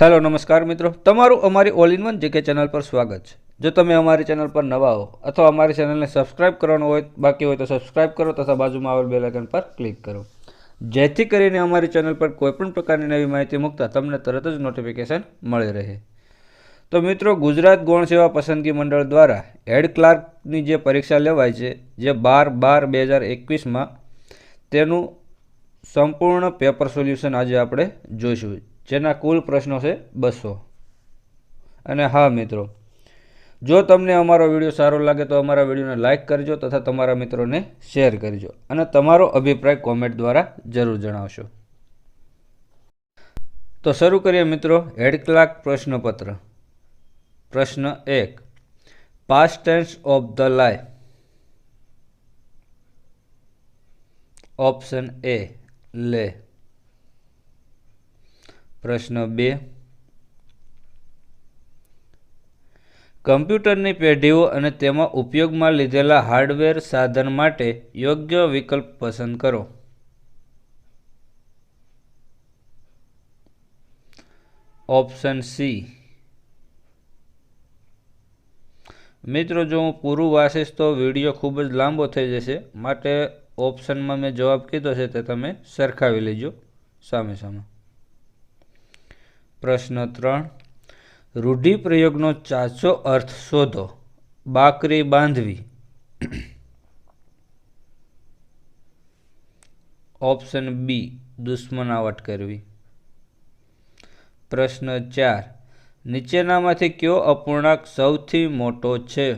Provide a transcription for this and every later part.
Hello नमस्कार मित्रों, तमारू अमारी all in one JK channel पर स्वागत है। जो तमे अमारी चैनल पर नवा हो अथवा अमारी चैनल ने सब्सक्राइब करवानो होय बाकी होय तो सब्सक्राइब करो तथा बाजुमां आवेल बेल आइकन पर क्लिक करो, जेथी करीने अमारी चैनल पर कोईपण प्रकारनी नवी माहिती मूकता तमने तरत ज नोटिफिकेशन मळी रहे। तो मित्रों, गुजरात गौण सेवा पसंदगी मंडल द्वारा हेड क्लार्कनी जे परीक्षा लेवाय छे जे 12/12/2021 में तेनुं संपूर्ण पेपर सोल्यूशन आज आपणे जोईशुं, जेना कुल प्रश्नों से 200। अने हाँ मित्रों, जो तमने अमारो विडियो सारो लागे तो अमारा विडियो ने लाइक करजो तथा तमारा मित्रों ने शेर करजो अने तमारो अभिप्राय कॉमेंट द्वारा जरूर जणावशो। तो शुरू करिए मित्रों, हेड क्लार्क प्रश्नपत्र। प्रश्न 1, past tense of the life. Option A ले। प्रश्न 2, कम्प्यूटरनी पेढीओ अने तेमां उपयोगमां लीधेला हार्डवेर साधन माटे योग्य विकल्प पसंद करो। Option C. मित्रों, जो हूँ पूरुं वाँचीश तो विडियो खूब ज लांबो थई जशे, माटे ऑप्शन में मैं जवाब कीधो छे ते तमे सरखावी लेजो सामे सामे। प्रश्न 3, रूढ़िप्रयोगनो साचो अर्थ शोधो। बाकरी बांधवी। ऑप्शन बी, दुश्मनावट करवी। प्रश्न 4, नीचेनामांथी कयो अपूर्णांक सौथी मोटो छे?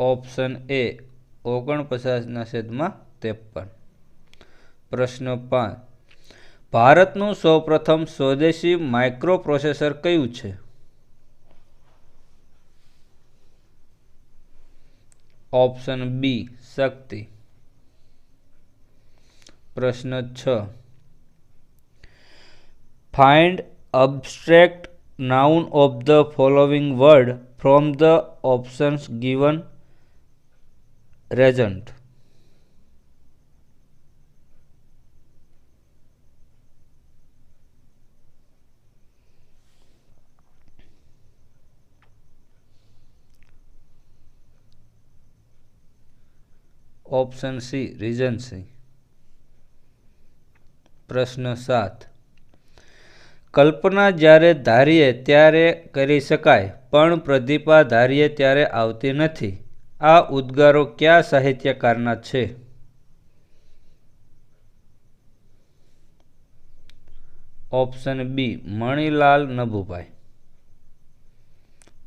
Option A, 49/53। प्रश्न 5, भारतનું સૌપ્રથમ સ્વદેશી માઇક્રોપ્રોસેસર કયું છે? Option B, Shakti. પ્રશ્ન 6, find abstract noun of the following word from the options given regent. Option C, regency. प्रश्न 7, कल्पना ज्यारे धारीए त्यारे करी शकाय पण प्रतिभा धारीए त्यारे आवती नथी। आ उद्गारो क्या साहित्यकारना छे? Option B, Manilal Nabhubhai.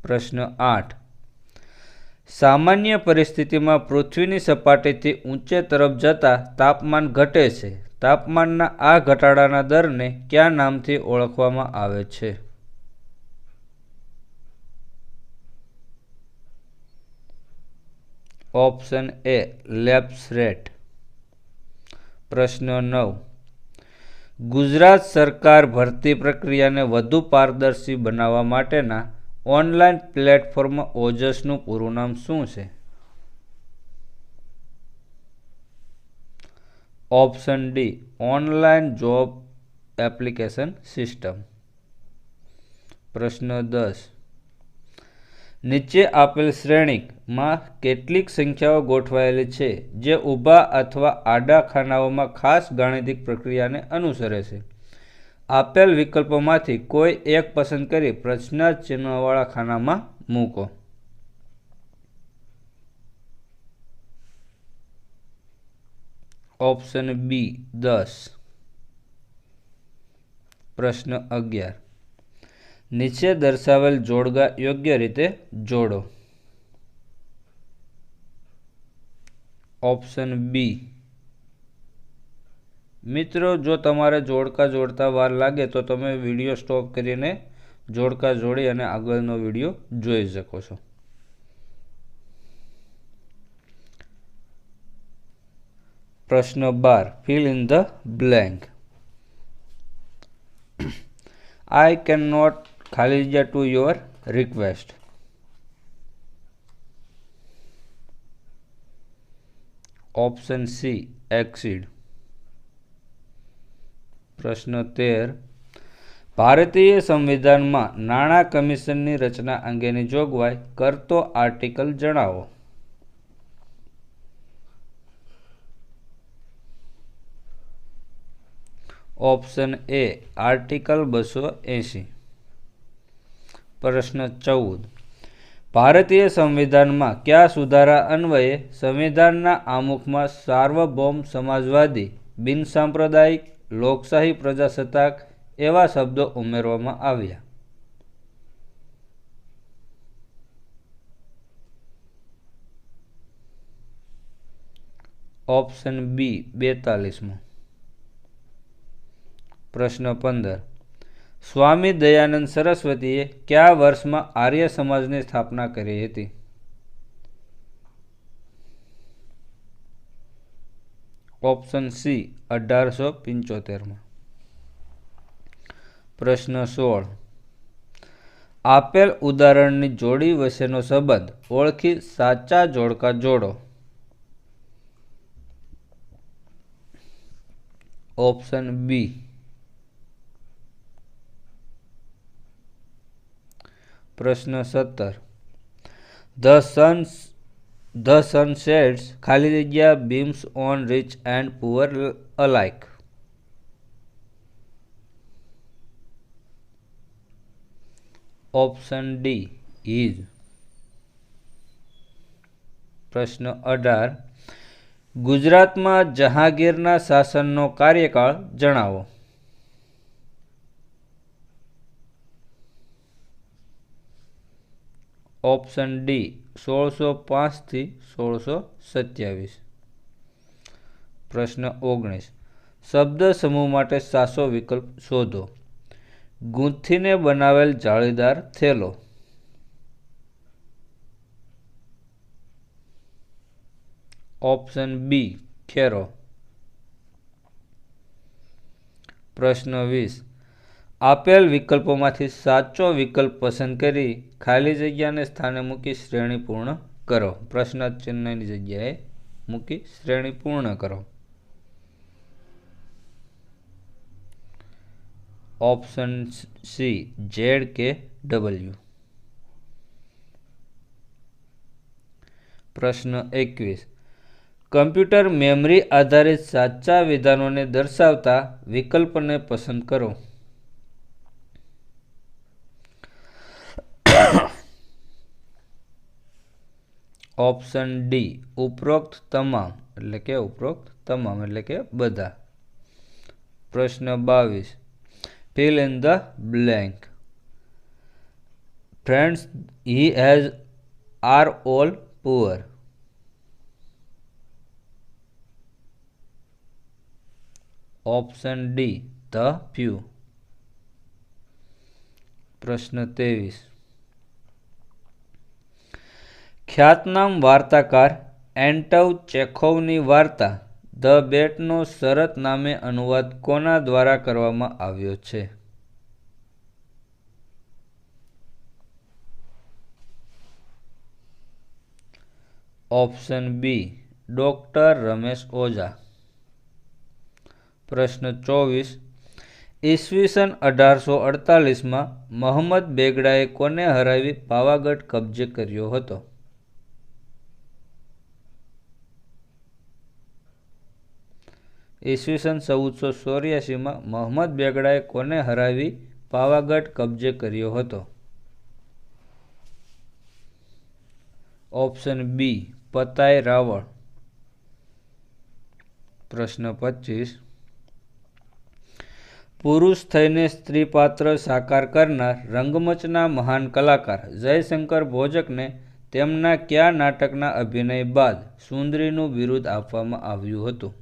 प्रश्न 8, सामान्य परिस्थिति में पृथ्वी सपाटी थी ऊंचे तरफ जता तापमान घटे छे। तापमानना आ घटाडाना दर ने क्या नाम थी ओळखवामां आवे छे? ऑप्शन ए, लैप्स रेट। प्रश्न 9, गुजरात सरकार भर्ती प्रक्रिया ने वधु पारदर्शी बनावा माटेना ऑनलाइन प्लेटफॉर्म ओजसનું પૂરું નામ શું છે? Option D, online job application system. प्रश्न 10, नीचे आपेल श्रेणी में કેટલીક संख्याओं गोठवायेली छे जे ऊभा अथवा आडा खानाओमां खास गाणितिक प्रक्रिया ने अनुसरे छे। आपेल विकल्पोमांथी कोई एक पसंद करी प्रश्नार्थ चिन्हवाळा खानामां मूको। Option B, 10। प्रश्न 11, नीचे दर्शावेल जोड़गा योग्य रीते जोड़ो। Option B. मित्रों, जो तमारे जोड़का जोड़ता वार लागे तो तमे विडियो स्टॉप करीने जोड़का जोड़ी अने आगळनो विडियो जोई शको छो। प्रश्न 12, फिल इन ध ब्लेंक। आई कैन नॉट खाली जग्या to your request. Option C exceed. प्रश्न 13 भारतीय संविधान में नाणां कमीशन की रचना अंगेनी जोगवाई करतो आर्टिकल जणावो। Option A article 280। प्रश्न 14 भारतीय संविधान में क्या सुधारा अन्वये संविधान आमुख में सार्वभौम समाजवादी बिन सांप्रदायिक लोकशाही प्रजासत्ताक एवा शब्दों उमेरवामां आव्या। Option B 42। प्रश्न 15 स्वामी दयानंद सरस्वतीए क्या वर्ष में आर्य समाज की स्थापना करी हती। ऑप्शन सी 1875 में। प्रश्न 16 आपेल उदाहरणनी जोड़ी वच्चेनो संबंध ओळखी साचा जोड़का जोड़ो। Option B. प्रश्न 17 द सन सेट्स खाली जग्या beams on rich and poor alike. Option D is. प्रश्न 18 गुजरात में जहांगीरना शासननो कार्यकाल जणावो। ऑप्शन डी 1605 थी 1627। प्रश्न 19 शब्द समूह माटे साचो विकल्प शोधो। गूंथीने बनावेल जाळीदार थेलो। ऑप्शन बी खेरो। प्रश्न 20 आपेल विकल्पोमांथी साचो विकल्प पसंद करी खाली जग्याने स्थाने मूकी श्रेणी पूर्ण करो। प्रश्न चिन्हनी जग्याए मूकी श्रेणी पूर्ण करो। Option C ZKW। प्रश्न 21 कम्प्यूटर मेमरी आधारित साचा विधानों ने दर्शावता विकल्प ने पसंद करो। ऑप्शन डी उपरोक्त तमाम એટલે કે બધા। प्रश्न 22 fill in the blank friends he has are all poor। Option D the few। प्रश्न 23 ख्यातनाम वार्ताकार एंटव चेखोवनी वार्ता द बेटनो शरत नामे अनुवाद कोना द्वारा करवामां आव्यो छे। ऑप्शन बी डॉक्टर रमेश ओझा। प्रश्न 24 ईस्वीसन 1848 में मोहम्मद बेगड़ाए कोने हरावी पावागढ़ कब्जे कर्यो हतो। ईस्वीसन 1484 में मोहम्मद बेगड़ाए कोने हरावी पावागढ़ कब्जे कर्यो हतो। Option B Patai Rawal. प्रश्न 25 पुरुष थईने स्त्री पात्र साकार करनार रंगमंचना महान कलाकार जयशंकर भोजक ने तेमना क्या नाटकना अभिनय बाद सुंदरीनु बिरुद आपवामां आव्युं हतुं।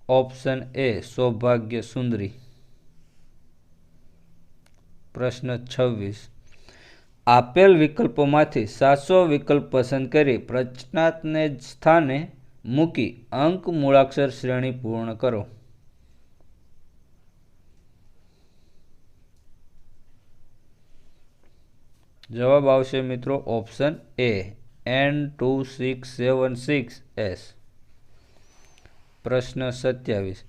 ऑप्शन ए सौभाग्य सुंदरी। प्रश्न 26 आपेल विकल्पोमांथी साचो विकल्प पसंद करी प्रश्नार्थने स्थाने मूकी अंक मूळाक्षर श्रेणी पूर्ण करो। જવાબ આવશે મિત્રો ઓપ્શન એ N2676S। પ્રશ્ન 27,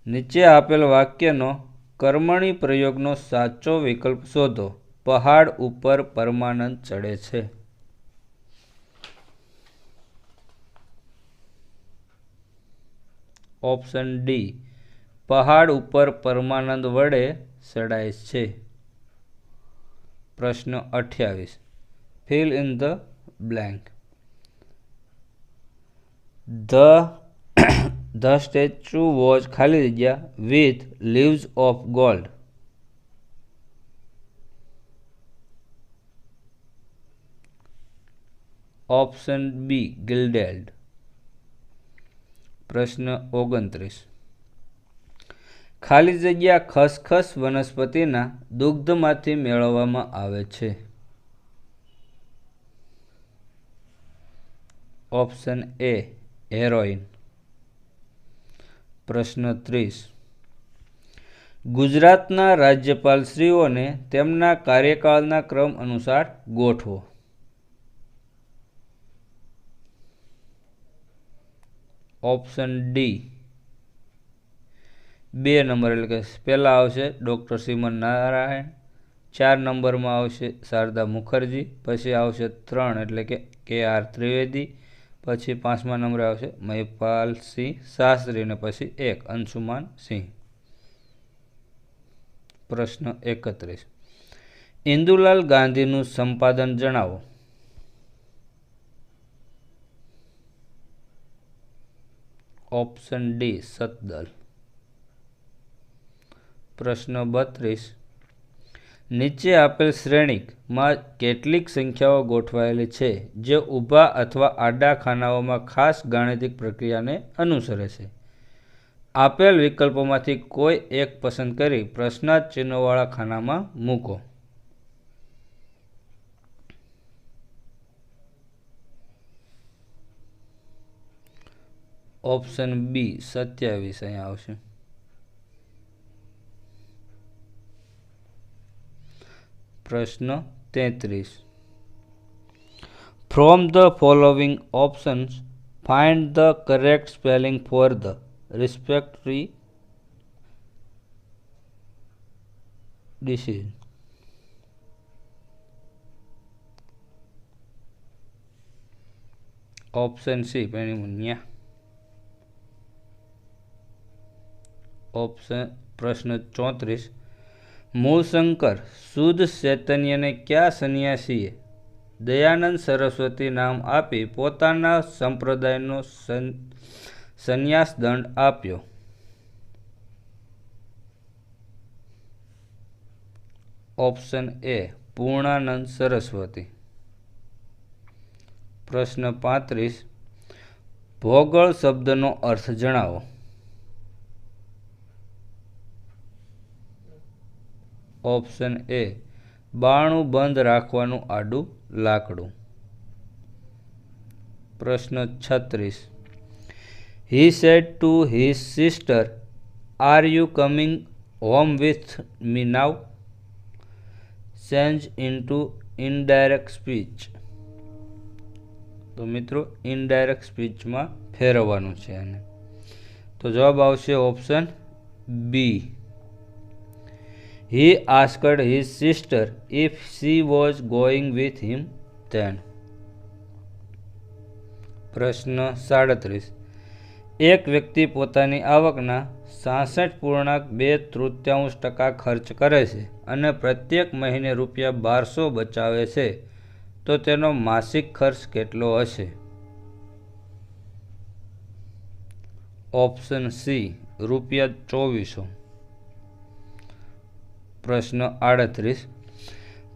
નીચે આપેલ વાક્યનો કર્મણી પ્રયોગનો સાચો વિકલ્પ શોધો। પહાડ ઉપર પરમાનંદ ચડે છે। ઓપ્શન ડી, પહાડ ઉપર પરમાનંદ વડે ચડાય છે। પ્રશ્ન 28, fill in the blank. The statue was ખાલી જગ્યા with leaves of gold. Option B, gilded. પ્રશ્ન 29, ખાલી જગ્યા ખસખસ વનસ્પતિના દુગ્ધમાંથી મેળવવામાં આવે છે। ઓપ્શન એ, હેરોઇન। પ્રશ્ન 30, ગુજરાતના રાજ્યપાલશ્રીઓને તેમના કાર્યકાળના ક્રમ અનુસાર ગોઠવો। ઓપ્શન ડી, 2 નંબર એટલે કે પહેલા આવશે ડૉક્ટર શ્રીમન નારાયણ, 4 નંબરમાં આવશે શારદા મુખર્જી, પછી આવશે 3 એટલે કે KR ત્રિવેદી, પછી 5મા નંબરે આવશે મહિપાલસિંહ શાસ્ત્રી અને પછી 1 અંશુમાન સિંહ। પ્રશ્ન 31, ઇન્દુલાલ ગાંધીનું સંપાદન જણાવો। Option D, Shatdal. પ્રશ્ન 32, નીચે આપેલ શ્રેણીમાં કેટલીક સંખ્યાઓ ગોઠવાયેલી છે જે ઊભા અથવા આડા ખાનાઓમાં ખાસ ગાણિતિક પ્રક્રિયાને અનુસરે છે। આપેલ વિકલ્પોમાંથી કોઈ એક પસંદ કરી પ્રશ્નાર્થ ચિહ્નોવાળા ખાનામાં મૂકો। ઓપ્શન બી, 27 અહીંયા આવશે। પ્રશ્ન 33, from the following options find the correct spelling for the respective disease. Option C, pneumonia. પ્રશ્ન 34, મૂળશંકર શુદ્ધ ચૈતન્યને કયા સંન્યાસીએ દયાનંદ સરસ્વતી નામ આપી પોતાના સંપ્રદાયનો સંન્યાસ દંડ આપ્યો? Option A, Purnanand Saraswati. પ્રશ્ન 35, ભોગળ શબ્દનો અર્થ જણાવો। ઓપ્શન એ, બારણું બંધ રાખવાનું આડું લાકડું। પ્રશ્ન 36, he said to his sister, are you coming home with me now? Change into indirect speech. તો મિત્રો ઇનડાયરેક્ટ સ્પીચમાં ફેરવવાનું છે એને। તો જવાબ આવશે option B, he asked his sister if she was going with him then। પ્રશ્ન 37, એક વ્યક્તિ પોતાની આવકના 66.2% ખર્ચ કરે છે અને પ્રત્યેક મહિને ₹1200 બચાવે છે તો તેનો માસિક ખર્ચ કેટલો હશે? Option C, ₹2400। પ્રશ્ન 38,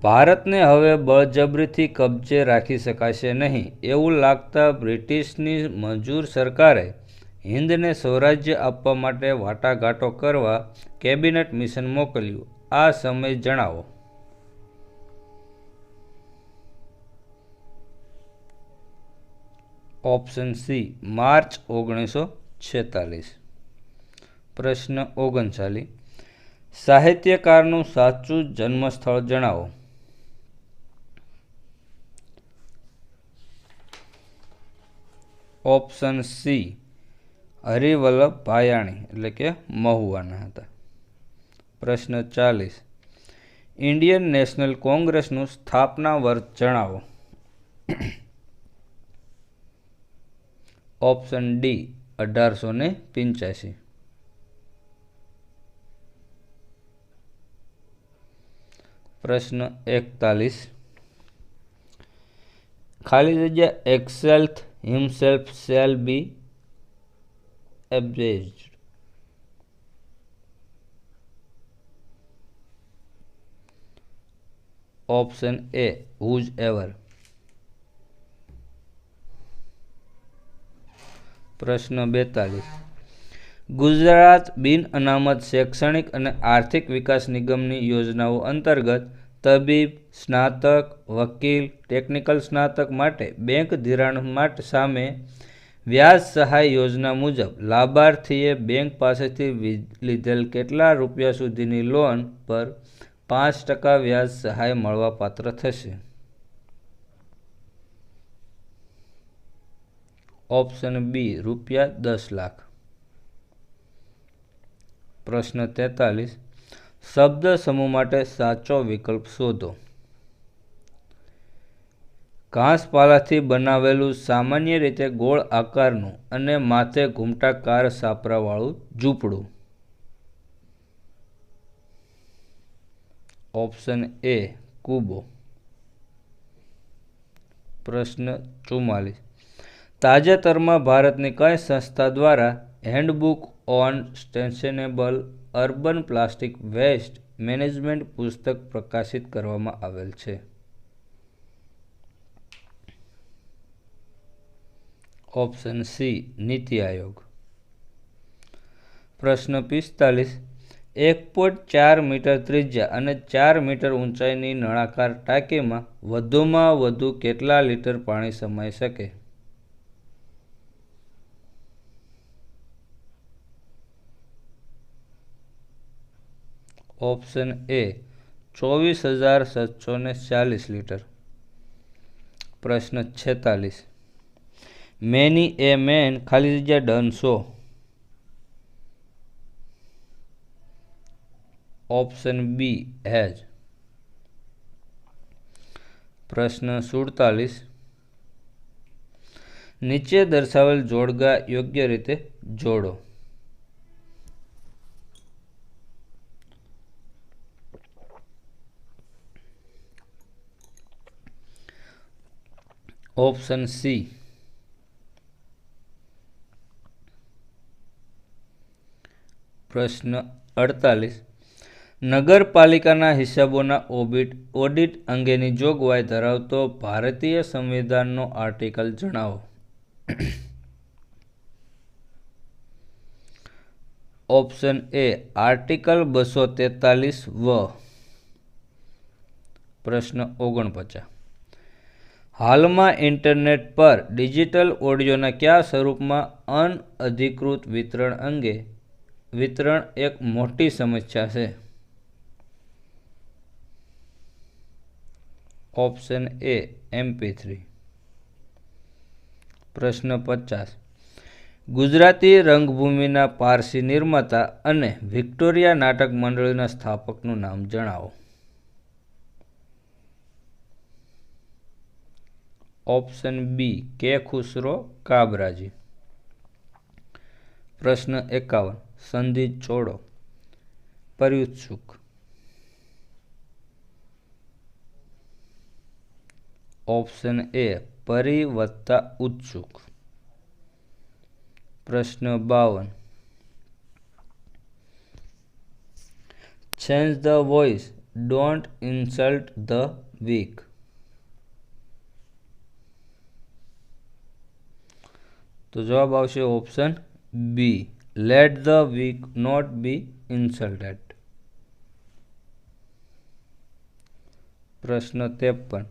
ભારતને હવે બળજબરીથી કબજે રાખી શકાશે નહીં એવું લાગતા બ્રિટિશની મંજૂર સરકારે હિન્દને સ્વરાજ્ય આપવા માટે વાટાઘાટો કરવા કેબિનેટ મિશન મોકલ્યું। આ સમય જણાવો। Option C, March 1946। પ્રશ્ન 39, સાહિત્યકારનું સાચું જન્મસ્થળ જણાવો। ઓપ્શન સી હરિવલ્લભ ભાયાણી એટલે કે મહુવાના હતા. પ્રશ્ન 40. ઇન્ડિયન નેશનલ કોંગ્રેસનું સ્થાપના વર્ષ જણાવો. Option D 1885. પ્રશ્ન 41. ખાલી જગ્યા exalts himself shall be abased. Option A whose ever. પ્રશ્ન 42. ગુજરાત બિન અનામત શૈક્ષણિક અને આર્થિક વિકાસ નિગમની યોજનાઓ અંતર્ગત તબીબ, સ્નાતક, વકીલ, ટેકનિકલ સ્નાતક માટે બેંક ધિરાણ માટે સામે વ્યાજ સહાય યોજના મુજબ લાભાર્થીએ બેંક પાસેથી લીધેલ કેટલા રૂપિયા સુધીની લોન પર 5% વ્યાજ સહાય મળવાપાત્ર થશે? Option B ₹10 lakh. પ્રશ્ન 43. શબ્દ સમૂહ માટે સાચો વિકલ્પ શોધો. ઘાસપાલાથી બનાવેલું સામાન્ય રીતે ગોળ આકારનું અને માથે ઘૂમટાકાર છાપરાવાળું ઝૂંપડું. Option A કૂબો. પ્રશ્ન 44. તાજેતરમાં ભારતની કઈ સંસ્થા દ્વારા handbook on sustainable urban plastic waste management પુસ્તક પ્રકાશિત કરવામાં આવેલ છે? Option C NITI Aayog. પ્રશ્ન 45. 1.4 મીટર ત્રિજ્યા અને 4 મીટર ઊંચાઈની નળાકાર ટાંકીમાં વધુમાં વધુ કેટલા લીટર પાણી સમાઈ શકે? Option A 24,740 litre. પ્રશ્ન 46. મેની એ મેન ખાલી જગ્યા done so. Option B has. પ્રશ્ન 47. નીચે દર્શાવેલ જોડકા યોગ્ય રીતે જોડો. Option C. પ્રશ્ન 48. નગરપાલિકાના હિસાબોના ઓડિટ અંગેની જોગવાઈ ધરાવતો ભારતીય સંવિધાનનો આર્ટિકલ જણાવો. ઓપ્શન એ આર્ટિકલ 243 વ. પ્રશ્ન 49. હાલમાં ઇન્ટરનેટ પર ડિજિટલ ઓડિયોના કયા સ્વરૂપમાં અનઅધિકૃત વિતરણ એક મોટી સમસ્યા છે? ઓપ્શન એ MP3. પ્રશ્ન 50. ગુજરાતી રંગભૂમિના પારસી નિર્માતા અને વિક્ટોરિયા નાટક મંડળીના સ્થાપકનું નામ જણાવો. ઓપ્શન બી કે ખુસરો કાબરાજી. પ્રશ્ન 51. સંધિ છોડો. પર્યુત્સુક. ઓપ્શન એ પરી વત્તા ઉત્સુક. પ્રશ્ન 52. Change the voice, don't insult the weak. તો જવાબ આવશે option B, let the weak not be insulted. પ્રશ્ન 53.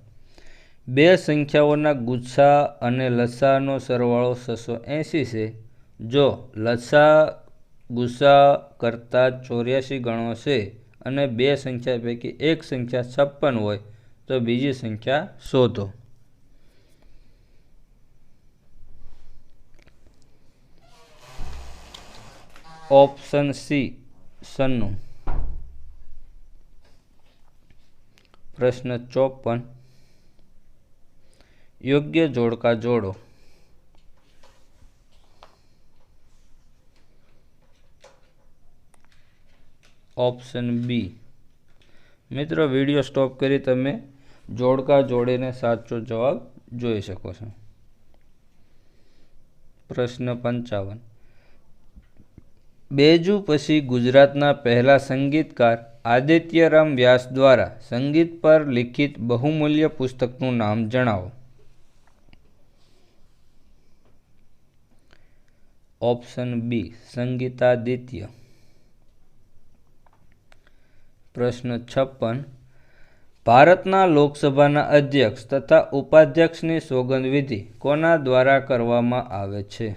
બે સંખ્યાઓના ગુસ્સા અને લસાઅનો સરવાળો 680 છે. જો લસા ગુસ્સા કરતાં 84 ગણો છે અને બે સંખ્યા પૈકી એક સંખ્યા 56 હોય તો બીજી સંખ્યા શોધો. ऑप्शन सी सन्नु। प्रश्न 54 योग्य जोड़का जोड़ो। Option B. मित्रों विडियो स्टॉप करी तमे जोड़का जोड़ीने साचो जवाब जोई शको छो। प्रश्न 55 बेजू पछी गुजरातना पहला संगीतकार आदित्यराम व्यास द्वारा संगीत पर लिखित बहुमूल्य पुस्तकनु नाम जणावो। Option B संगीतादित्य। प्रश्न 56 भारतना लोकसभाना अध्यक्ष तथा उपाध्यक्षनी सोगंद विधि कोना द्वारा करवामां आवे छे।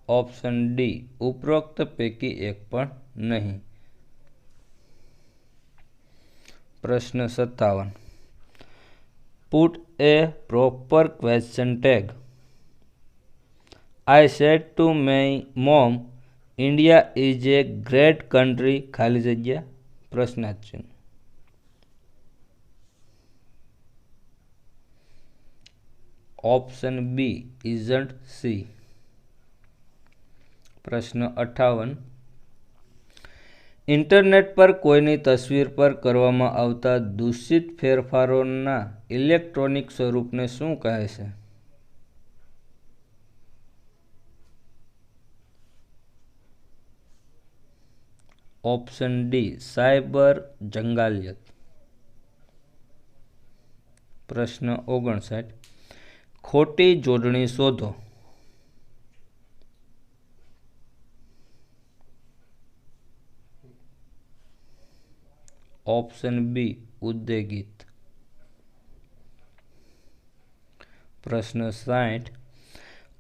ऑप्शन डी उपरोक्त पैकी एक पण नहीं। प्रश्न 57 put a proper question tag. I said to my mom India is a great country खाली जग्या प्रश्नार्थ चिन्ह। Option B isn't she. प्रश्न 58 इंटरनेट पर कोईनी तस्वीर पर करवामां आवता दूषित फेरफारोना इलेक्ट्रॉनिक स्वरूप ने शुं कहे छे। ऑप्शन डी साइबर जंगालियत। प्रश्न 59 खोटी जोड़णी शोधो। Option B उद्देगित। प्रश्न 60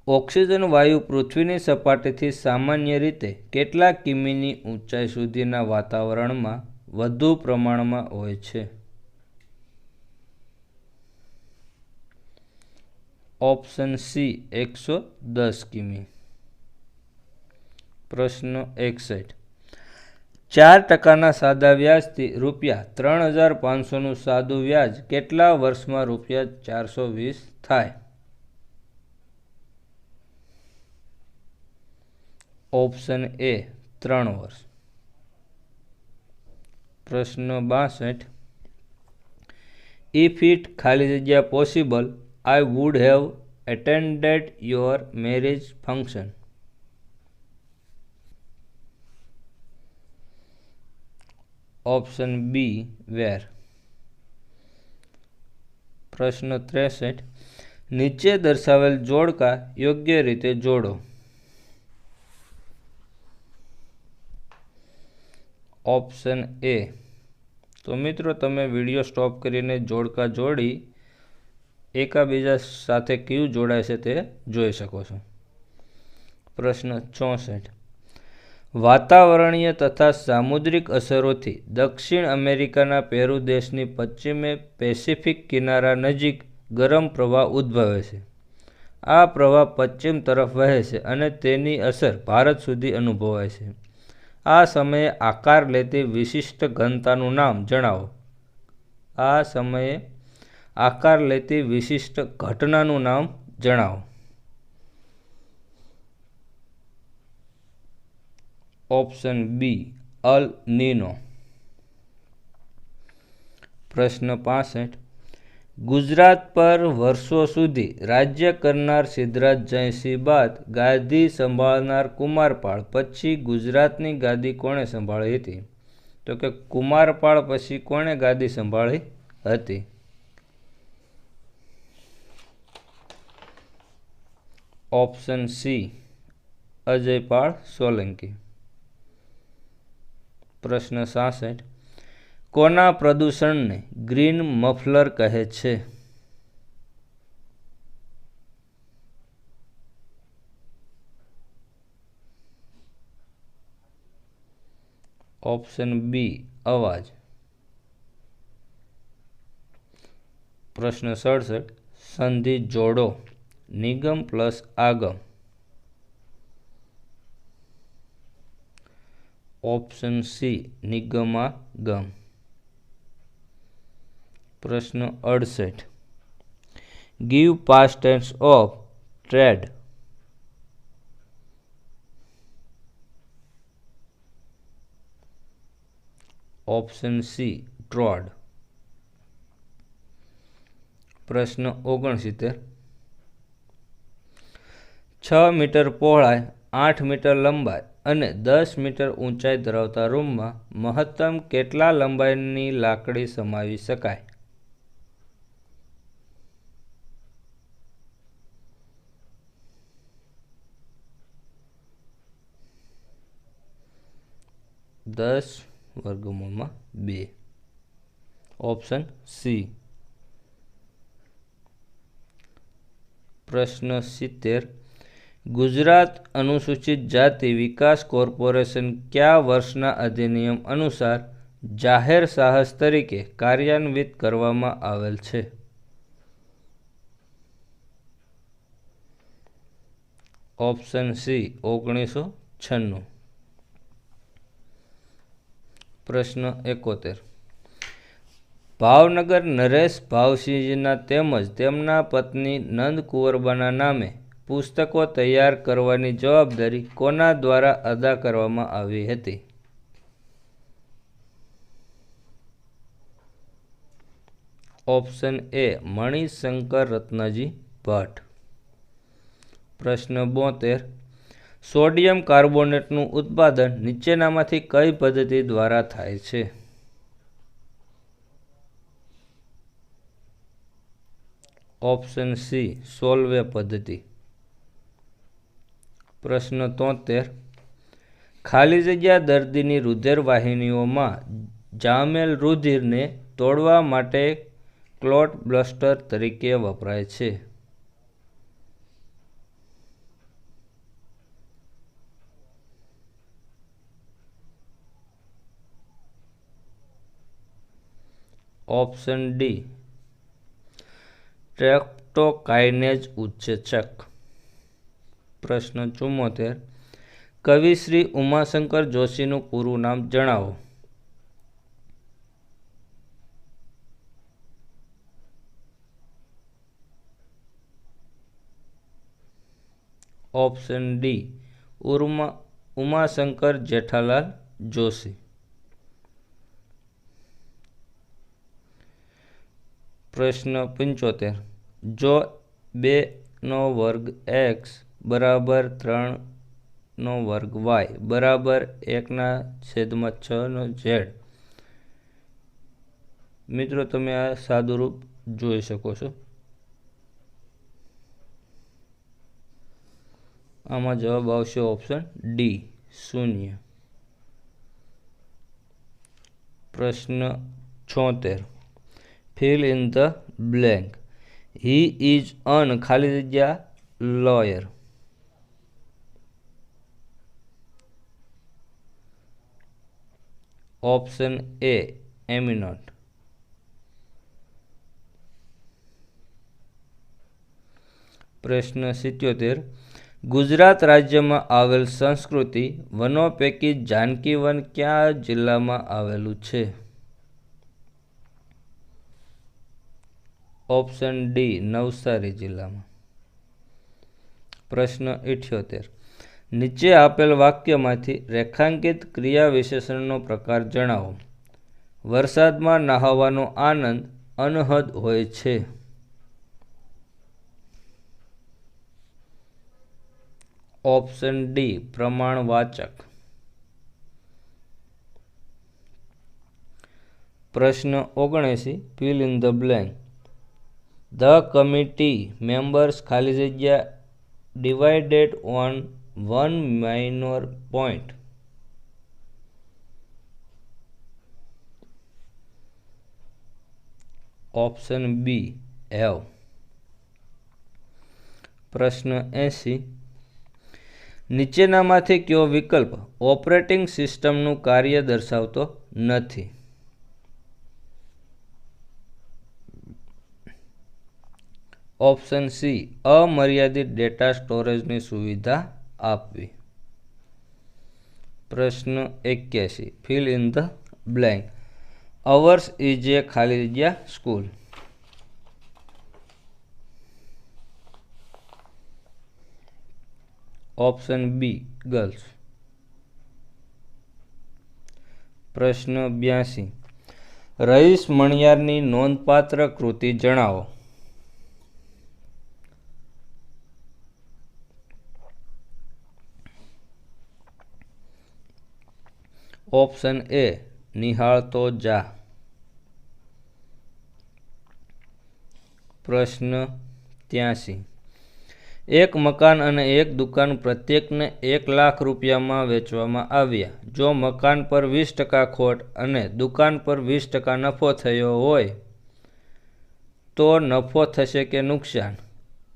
ऑक्सीजन वायु पृथ्वीनी सपाटीथी सामान्य रीते केटला किमीनी ऊंचाई सुधीना वातावरणमां वधु प्रमाणमां होय छे। ऑप्शन सी 110 किमी। प्रश्न 61 4% सादा व्याजथी ₹3,500 सादु व्याज केटला वर्षमां ₹420 थाय। ऑप्शन ए 3 वर्ष। प्रश्न 62 इफ इट खाली जग्या possible I would have attended your marriage function. Option B were. प्रश्न 63 नीचे दर्शावेल जोड़का योग्य रीते जोड़ो। Option A. तो मित्रों तमे विडियो स्टॉप करीने जोड़का जोड़ी एकाबीजा साथे क्यों जोड़ाय छे ते जोई शको छो। प्रश्न 64 वातावरणीय तथा सामुद्रिक असरोथी दक्षिण अमेरिकाना पेरू देशनी पश्चिमे पेसिफिक किनारा नजीक गरम प्रवाह उद्भवे छे। आ प्रवाह पश्चिम तरफ वहे छे अने तेनी असर भारत सुधी अनुभवाय छे। आ समये आकार लेती विशिष्ट घनतानुं नाम जणावो। आ समये आकार लेती विशिष्ट घटनानुं नाम जणावो। Option B El Nino. प्रश्न 65 गुजरात पर वर्षों सुधी राज्य करनार सिद्धराज जयसिंह बाद गादी संभाळनार कुमारपाळ पछी गुजरातनी गादी कोणे संभाळी हती। तो कि कुमारपाळ पछी कोणे गादी संभाळी हती। Option C Ajaypal Solanki. प्रश्न 66 कोना प्रदूषण ने ग्रीन मफलर कहे छे। ऑप्शन बी अवाज। प्रश्न 67 સંધિ જોડો, નિગમ પ્લસ આગમ. ઓપ્શન સી નિગમાગમ. પ્રશ્ન 68. Give past tense of tread. Option C trod. પ્રશ્ન 69. 6 મીટર પહોળાઈ, 8 મીટર લંબાઈ અને 10 મીટર ઊંચાઈ ધરાવતા રૂમમાં મહત્તમ કેટલા લંબાઈની લાકડી સમાવી શકાય? દસ વર્ગમૂળમાં 2. Option C. પ્રશ્ન 70. ગુજરાત અનુસૂચિત જાતિ વિકાસ કોર્પોરેશન કયા વર્ષના અધિનિયમ અનુસાર જાહેર સાહસ તરીકે કાર્યાન્વિત કરવામાં આવેલ છે? Option C 1996. પ્રશ્ન 71. ભાવનગર નરેશ ભાવસિંહજીના તેમજ તેમના પત્ની નંદકુંવરબાના નામે પુસ્તકો તૈયાર કરવાની જવાબદારી કોના દ્વારા અદા કરવામાં આવી હતી? Option A Manishankar Ratnaji Bhatt. પ્રશ્ન 72. સોડિયમ કાર્બોનેટનું ઉત્પાદન નીચેનામાંથી કઈ પદ્ધતિ દ્વારા થાય છે? ઓપ્શન સી સોલ્વે પદ્ધતિ. પ્રશ્ન 73. ખાલી જગ્યા દર્દીની રુધિર વાહિનીઓમાં જામેલ રુધિરને તોડવા માટે ક્લોટ બસ્ટર તરીકે વપરાય છે. ઓપ્શન ડી સ્ટ્રેપ્ટોકાઇનેઝ ઉત્સેચક. પ્રશ્ન 74. કવિ શ્રી ઉમાશંકર જોશીનું પૂરું નામ જણાવો. Option D Umashankar Jethalal Joshi. પ્રશ્ન 75. જો 2 વર્ગ x બરાબર 3 વર્ગ y બરાબર 1/6 z. મિત્રો તમે આ સાદુરૂપ જોઈ શકો છો. આમાં જવાબ આવશે ઓપ્શન ડી 0. પ્રશ્ન 76. Fill in the blank. He is an ખાલી જગ્યા લોયર. Option A એમિનન્ટ. પ્રશ્ન 77. ગુજરાત રાજ્યમાં આવેલ સંસ્કૃતિ વનો પૈકી જાનકી વન કયા જિલ્લામાં આવેલું છે? ઓપ્શન ડી નવસારી જિલ્લામાં. પ્રશ્ન 78. નીચે આપેલ વાક્યમાંથી રેખાંકિત ક્રિયા વિશેષણનો પ્રકાર જણાવો. વરસાદમાં નહાવાનો આનંદ અનહદ હોય છે. ઓપ્શન ડી પ્રમાણવાચક. પ્રશ્ન 79. Fill in the blank. The committee members ખાલી જગ્યા divided on one minor point. Option B have. પ્રશ્ન 80. નીચેનામાંથી કયો વિકલ્પ ઓપરેટિંગ સિસ્ટમનું કાર્ય દર્શાવતો નથી? ઓપ્શન સી અમર્યાદિત ડેટા સ્ટોરેજની સુવિધા આપવી. પ્રશ્ન 81 fill in the blank. Ours is a ખાલી જગ્યા સ્કૂલ. Option B girls. પ્રશ્ન 82 રઈસ મણિયારની નોંધપાત્ર કૃતિ જણાવો. ઓપ્શન એ નિહાળતો જા. પ્રશ્ન 83 એક મકાન અને એક દુકાન પ્રત્યેકને 1 લાખ રૂપિયામાં વેચવામાં આવ્યા. જો મકાન પર 20% ખોટ અને દુકાન પર 20% નફો થયો હોય તો નફો થશે કે નુકસાન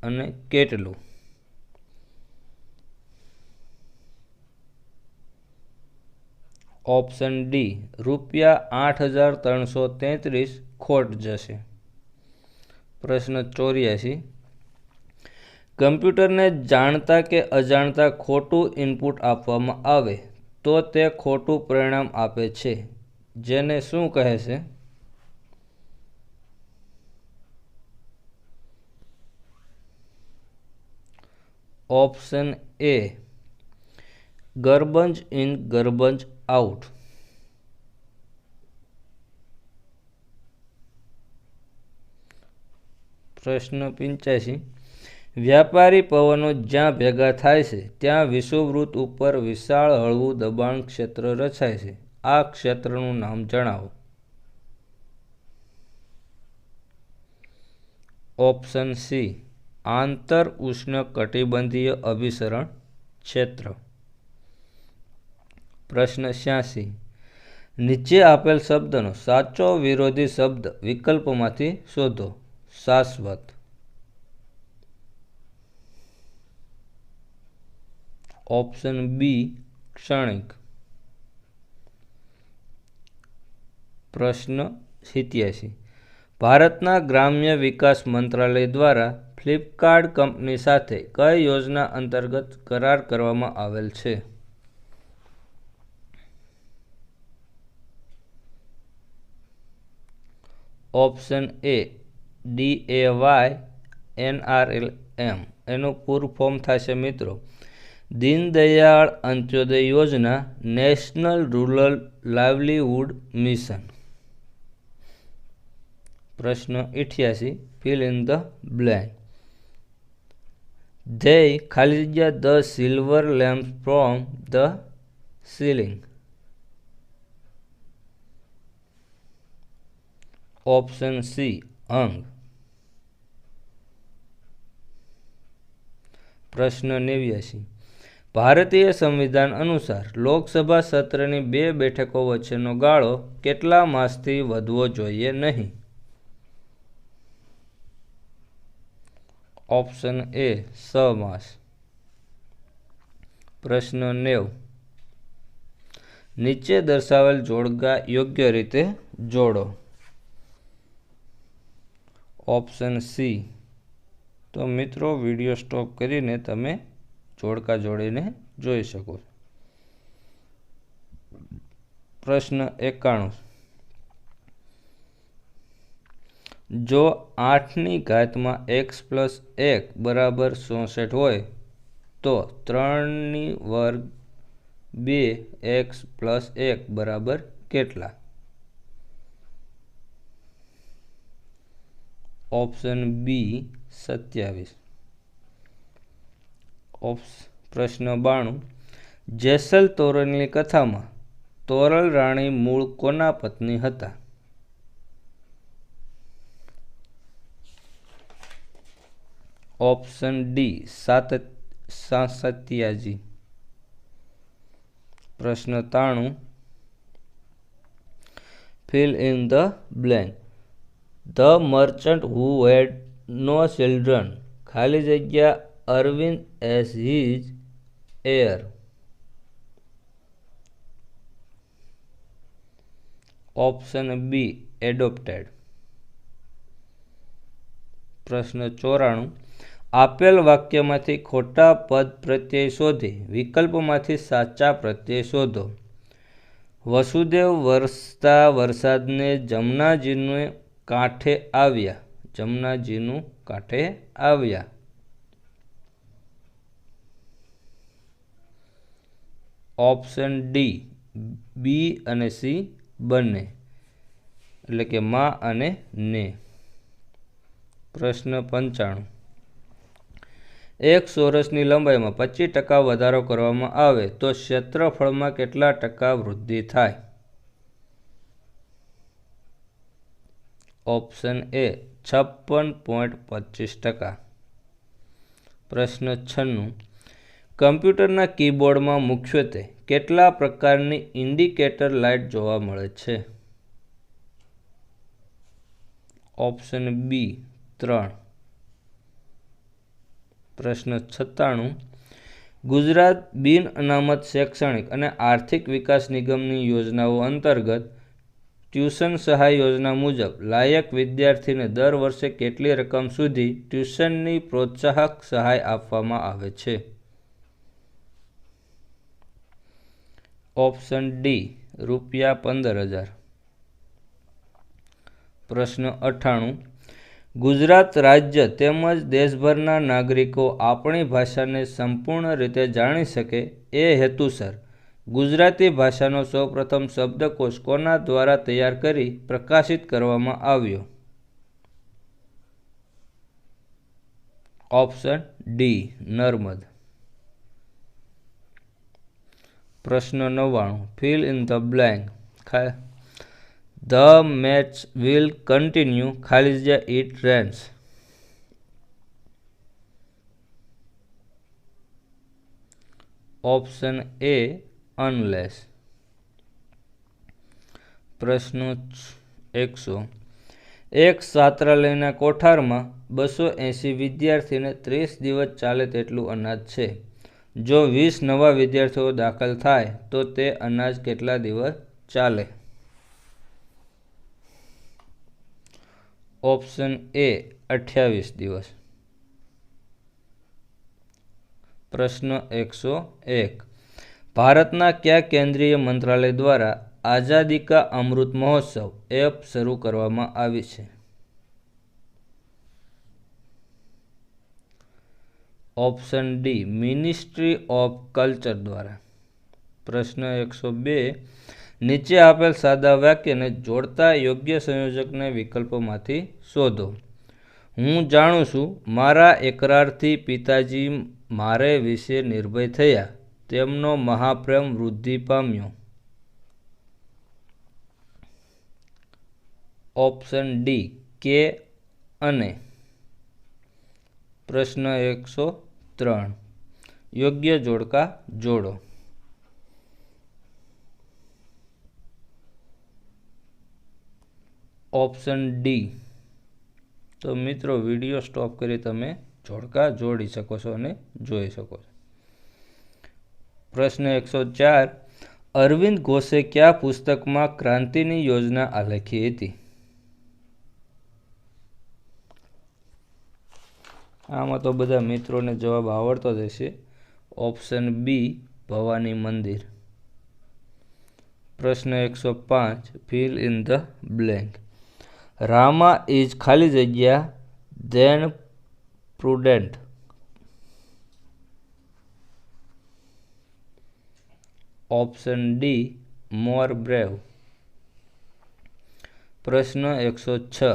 અને કેટલું? ઓપ્શન ડી ₹8,333 ખોટ જશે. પ્રશ્ન 84 કમ્પ્યુટરને જાણતા કે અજાણતા ખોટું ઇનપુટ આપવામાં આવે તો તે ખોટું પરિણામ આપે છે, જેને શું કહે છે? Option A garbage in garbage out. પ્રશ્ન 85 વ્યાપારી પવનો જ્યાં ભેગા થાય છે ત્યાં વિષુવવૃત્ત ઉપર વિશાળ હળવું દબાણ ક્ષેત્ર રચાય છે. આ ક્ષેત્રનું નામ જણાવો. ઓપ્શન સી આંતર ઉષ્ણકટિબંધીય અભિસરણ ક્ષેત્ર. પ્રશ્ન 86 નીચે આપેલ શબ્દનો સાચો વિરોધી શબ્દ વિકલ્પમાંથી શોધો. શાશ્વત. ઓપ્શન બી ક્ષણિક. પ્રશ્ન 87 ભારતના ગ્રામ્ય વિકાસ મંત્રાલય દ્વારા ફ્લિપકાર્ટ કંપની સાથે કઈ યોજના અંતર્ગત કરાર કરવામાં આવેલ છે? ઓપ્શન એ DAYNRLM. એનું પૂરું ફોર્મ થશે મિત્રો દીનદયાળ અંત્યોદય યોજના, નેશનલ રૂરલ લાઇવલીહુડ મિશન. પ્રશ્ન 88 fill in the blank. They ખાલી જગ્યા the silver lamp from the ceiling. Option C hung. પ્રશ્ન 89 ભારતીય સંવિધાન અનુસાર લોકસભા સત્રની 2 બેઠકો વચ્ચેનો ગાળો કેટલા માસથી વધવો જોઈએ નહીં? ઓપ્શન એ 6 માસ. પ્રશ્ન 90 નીચે દર્શાવેલ જોડકા યોગ્ય રીતે જોડો. Option C. તો મિત્રો વિડીયો સ્ટોપ કરીને તમે જોડકા જોડીને જોઈ શકો. પ્રશ્ન 91 જો 8ની ઘાતમાં x + 1 બરાબર 64 હોય તો 3 વર્ગ 2x + 1 બરાબર કેટલા? Option B 27. પ્રશ્ન 92 જેસલ તોરલની કથામાં તોરલ રાણી મૂળ કોના પત્ની હતા? ઓપ્શન ડી સાંસત્યાજી. પ્રશ્ન 93 fill in the blank. The merchant who had no children ખાલી જગ્યા Arvind as his heir. Option B adopted. પ્રશ્ન 94, આપેલ વાક્યમાંથી ખોટા પદ પ્રત્યય શોધી વિકલ્પમાંથી સાચા પ્રત્યય શોધો. વસુદેવ વરસતા વરસાદને જમનાજીને કાંઠે આવ્યા. જમનાજીનું કાંઠે આવ્યા. ઓપ્શન ડી, બી અને સી બંને, એટલે કે માં અને ને. પ્રશ્ન 95, એક ચોરસની લંબાઈમાં 25% વધારો કરવામાં આવે તો ક્ષેત્રફળમાં કેટલા ટકા વૃદ્ધિ થાય? Option A 56.25%. પ્રશ્ન 96, કમ્પ્યુટરના કીબોર્ડમાં મુખ્યત્વે કેટલા પ્રકારની ઇન્ડિકેટર લાઇટ જોવા મળે છે? Option B 3. પ્રશ્ન 97, ગુજરાત બિન અનામત શૈક્ષણિક અને આર્થિક વિકાસ નિગમની યોજનાઓ અંતર્ગત ટ્યુશન સહાય યોજના મુજબ લાયક વિદ્યાર્થીને દર વર્ષે કેટલી રકમ સુધી ટ્યુશનની પ્રોત્સાહક સહાય આપવામાં આવે છે? Option D, ₹15,000. પ્રશ્ન 98, ગુજરાત રાજ્ય તેમજ દેશભરના નાગરિકો આપણી ભાષાને સંપૂર્ણ રીતે જાણી શકે એ હેતુસર ગુજરાતી ભાષાનો સૌપ્રથમ શબ્દકોશ કોના દ્વારા તૈયાર કરી પ્રકાશિત કરવામાં આવ્યો? Option D, Narmad. પ્રશ્ન 99, fill in the blank. The match will continue, ખાલી જગ્યા it rains. Option A, unless. પ્રશ્ન 100, એક છાત્રાલયના કોઠારમાં 280 વિદ્યાર્થીને 30 દિવસ ચાલે તેટલું અનાજ છે. જો 20 નવા વિદ્યાર્થીઓ દાખલ થાય તો તે અનાજ કેટલા દિવસ ચાલે? ઓપ્શન એ, 28 દિવસ. પ્રશ્ન 101, ભારતના કયા કેન્દ્રીય મંત્રાલય દ્વારા આઝાદી કા અમૃત મહોત્સવ એપ શરૂ કરવામાં આવી છે? Option D, ministry of culture દ્વારા. પ્રશ્ન 102, નીચે આપેલ સાદા વાક્યને જોડતા યોગ્ય સંયોજકને વિકલ્પોમાંથી શોધો. હું જાણું છું, મારા એકરારથી પિતાજી મારે વિશે નિર્ભય થયા, તેમનો મહાપ્રેમ વૃદ્ધિ પામ્યો. ઓપ્શન ડી, કે અને. પ્રશ્ન 103, યોગ્ય જોડકા જોડો. Option D. તો મિત્રો વિડીયો સ્ટોપ કરી તમે જોડકા જોડી શકો છો અને જોઈ શકો છો. પ્રશ્ન 104, અરવિંદ ઘોષે કયા પુસ્તકમાં ક્રાંતિની યોજના આલેખી હતી? આમાં તો બધા મિત્રોને જવાબ આવડતો જ હશે. ઓપ્શન બી, ભવાની મંદિર. પ્રશ્ન 105, fill in the blank. Rama is ખાલી જગ્યા than prudent. Option D, more brave. પ્રશ્ન 106,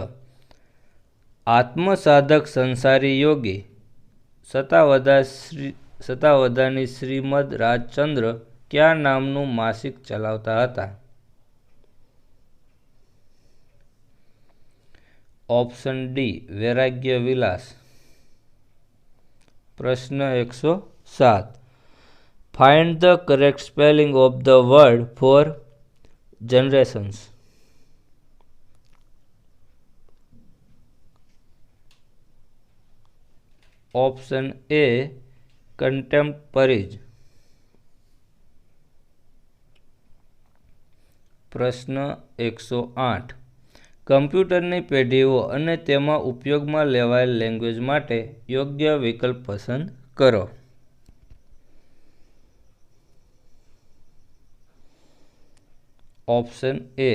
આત્મસાધક સંસારી યોગી સતાવધાની શ્રીમદ રાજચંદ્ર કયા નામનું માસિક ચલાવતા હતા? ઓપ્શન ડી, વૈરાગ્ય વિલાસ. પ્રશ્ન 107, find the correct spelling of the word for generations. Option A, contemporaries. પ્રશ્ન 108, કમ્પ્યુટરની પેઢીઓ અને તેમાં ઉપયોગમાં લેવાયેલ લેંગ્વેજ માટે યોગ્ય વિકલ્પ પસંદ કરો. Option A.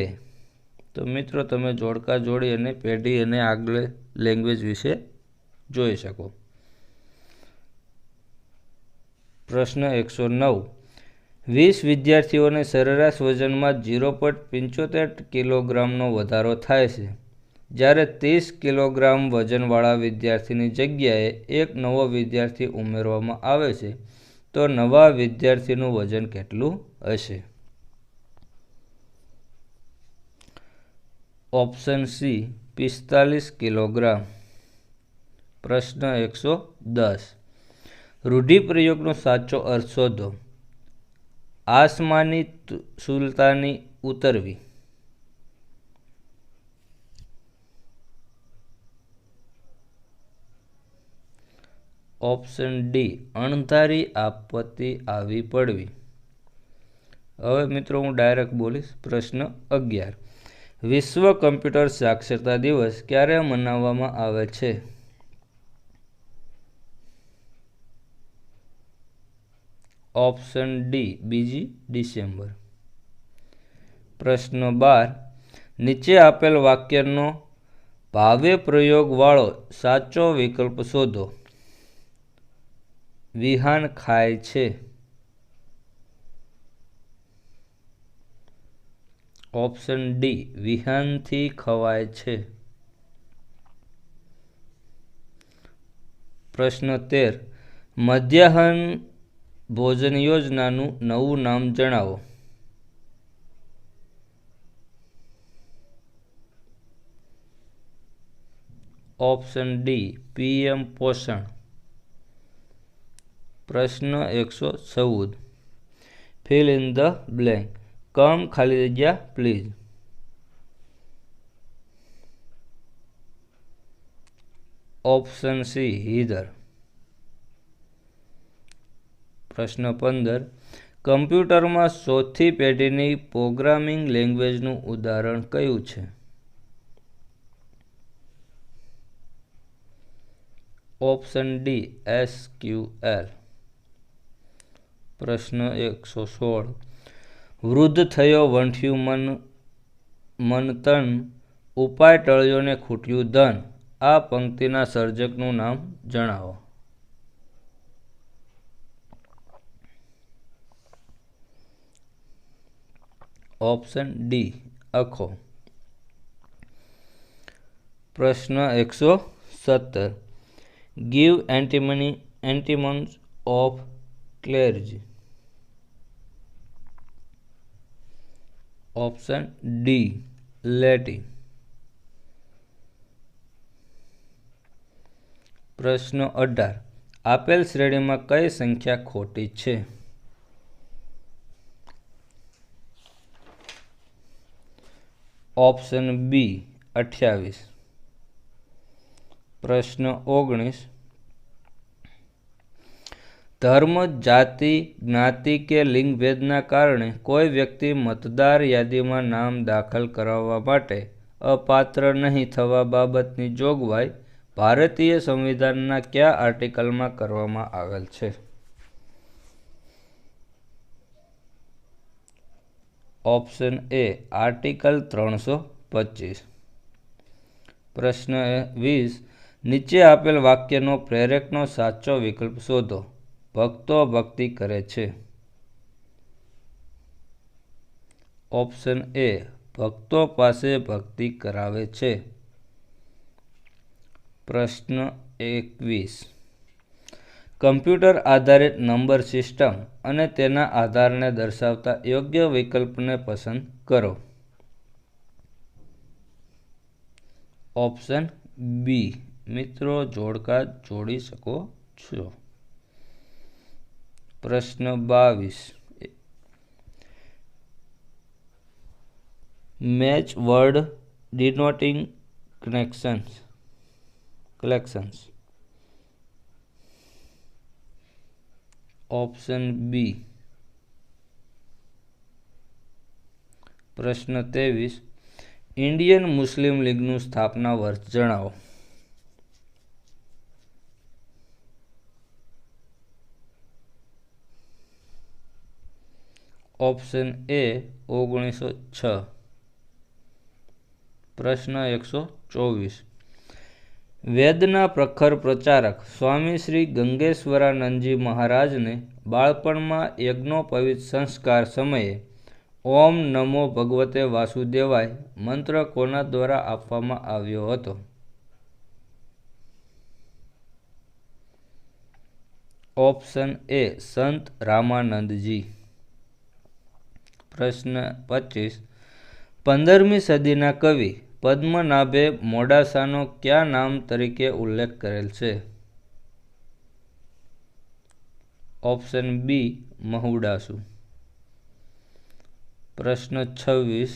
તો મિત્રો તમે જોડકા જોડી અને પેઢી અને આગળ લેંગ્વેજ વિશે જોઈ શકો. પ્રશ્ન 109. 20 વિદ્યાર્થીઓને સરેરાશ વજનમાં 0.75 કિલોગ્રામનો વધારો થાય છે, જ્યારે 30 કિલોગ્રામ વજનવાળા વિદ્યાર્થીની જગ્યાએ એક નવો વિદ્યાર્થી ઉમેરવામાં આવે છે, તો નવા વિદ્યાર્થીનું વજન કેટલું હશે? Option C 45 kilogram. પ્રશ્ન 110. રૂઢિપ્રયોગનો સાચો અર્થ શોધો. આસમાની સુલતાની ઉતરવી. ઓપ્શન ડી અણધારી આપત્તિ આવી પડવી. હવે મિત્રો હું ડાયરેક્ટ બોલીશ. પ્રશ્ન 11. વિશ્વ કમ્પ્યુટર સાક્ષરતા દિવસ ક્યારે મનાવવામાં આવે છે? Option D 2 December. પ્રશ્ન 12. નીચે આપેલ વાક્યનો ભાવે પ્રયોગવાળો સાચો વિકલ્પ શોધો. વિહાન ખાય છે. ઓપ્શન ડી વિહાનથી ખવાય છે. પ્રશ્ન 13. મધ્યાહન ભોજન યોજનાનું નવું નામ જણાવો. Option D PM Poshan. પ્રશ્ન 114. Fill in the blank. Come ખાલી જગ્યા પ્લીઝ. Option C હિધર. પ્રશ્ન 15. કમ્પ્યુટરમાં ચોથી પેઢીની પ્રોગ્રામિંગ લેંગ્વેજનું ઉદાહરણ કયું છે? Option D SQL. પ્રશ્ન 116. વૃદ્ધ થયો વંઠ્યું મન તન, ઉપાય ટળ્યો ને ખૂટ્યું ધન. આ પંક્તિના સર્જકનું નામ જણાવો. Option D Akho. પ્રશ્ન 117. Give antonyms of clergy. Option D Latin. પ્રશ્ન 18. આપેલ શ્રેણીમાં કઈ સંખ્યા ખોટી છે? Option B 28. પ્રશ્ન 19. ધર્મ, જાતિ, જ્ઞાતિ કે લિંગભેદના કારણે કોઈ વ્યક્તિ મતદાર યાદીમાં નામ દાખલ કરાવવા માટે અપાત્ર નહીં થવા બાબતની જોગવાઈ ભારતીય સંવિધાનના કયા આર્ટિકલમાં કરવામાં આવેલ છે? Option A article 325. પ્રશ્ન 20. નીચે આપેલ વાક્યનો પ્રેરકનો સાચો વિકલ્પ શોધો. ભક્તો ભક્તિ કરે છે. ઓપ્શન એ ભક્તો પાસે ભક્તિ કરાવે છે. પ્રશ્ન 21. કમ્પ્યુટર આધારિત નંબર સિસ્ટમ અને તેના આધારને દર્શાવતા યોગ્ય વિકલ્પને પસંદ કરો. Option B. મિત્રો જોડકા જોડી શકો છો. પ્રશ્ન 22. Match word denoting collections. Option B. પ્રશ્ન 23. ઇન્ડિયન મુસ્લિમ લીગનું સ્થાપના વર્ષ જણાવો. Option A 1906. પ્રશ્ન 124. વેદના પ્રખર પ્રચારક સ્વામી શ્રી ગંગેશ્વરાનંદજી મહારાજને બાળપણમાં યજ્ઞોપવિત સંસ્કાર સમયે ઓમ નમો ભગવતે વાસુદેવાય મંત્ર કોના દ્વારા આપવામાં આવ્યો હતો? ઓપ્શન એ સંત રામાનંદજી. પ્રશ્ન 25. 15મી સદીના કવિ પદ્મનાભે મોડાસાનો કયા નામ તરીકે ઉલ્લેખ કરેલ છે? ઓપ્શન બી મહુડાસુ. પ્રશ્ન 26.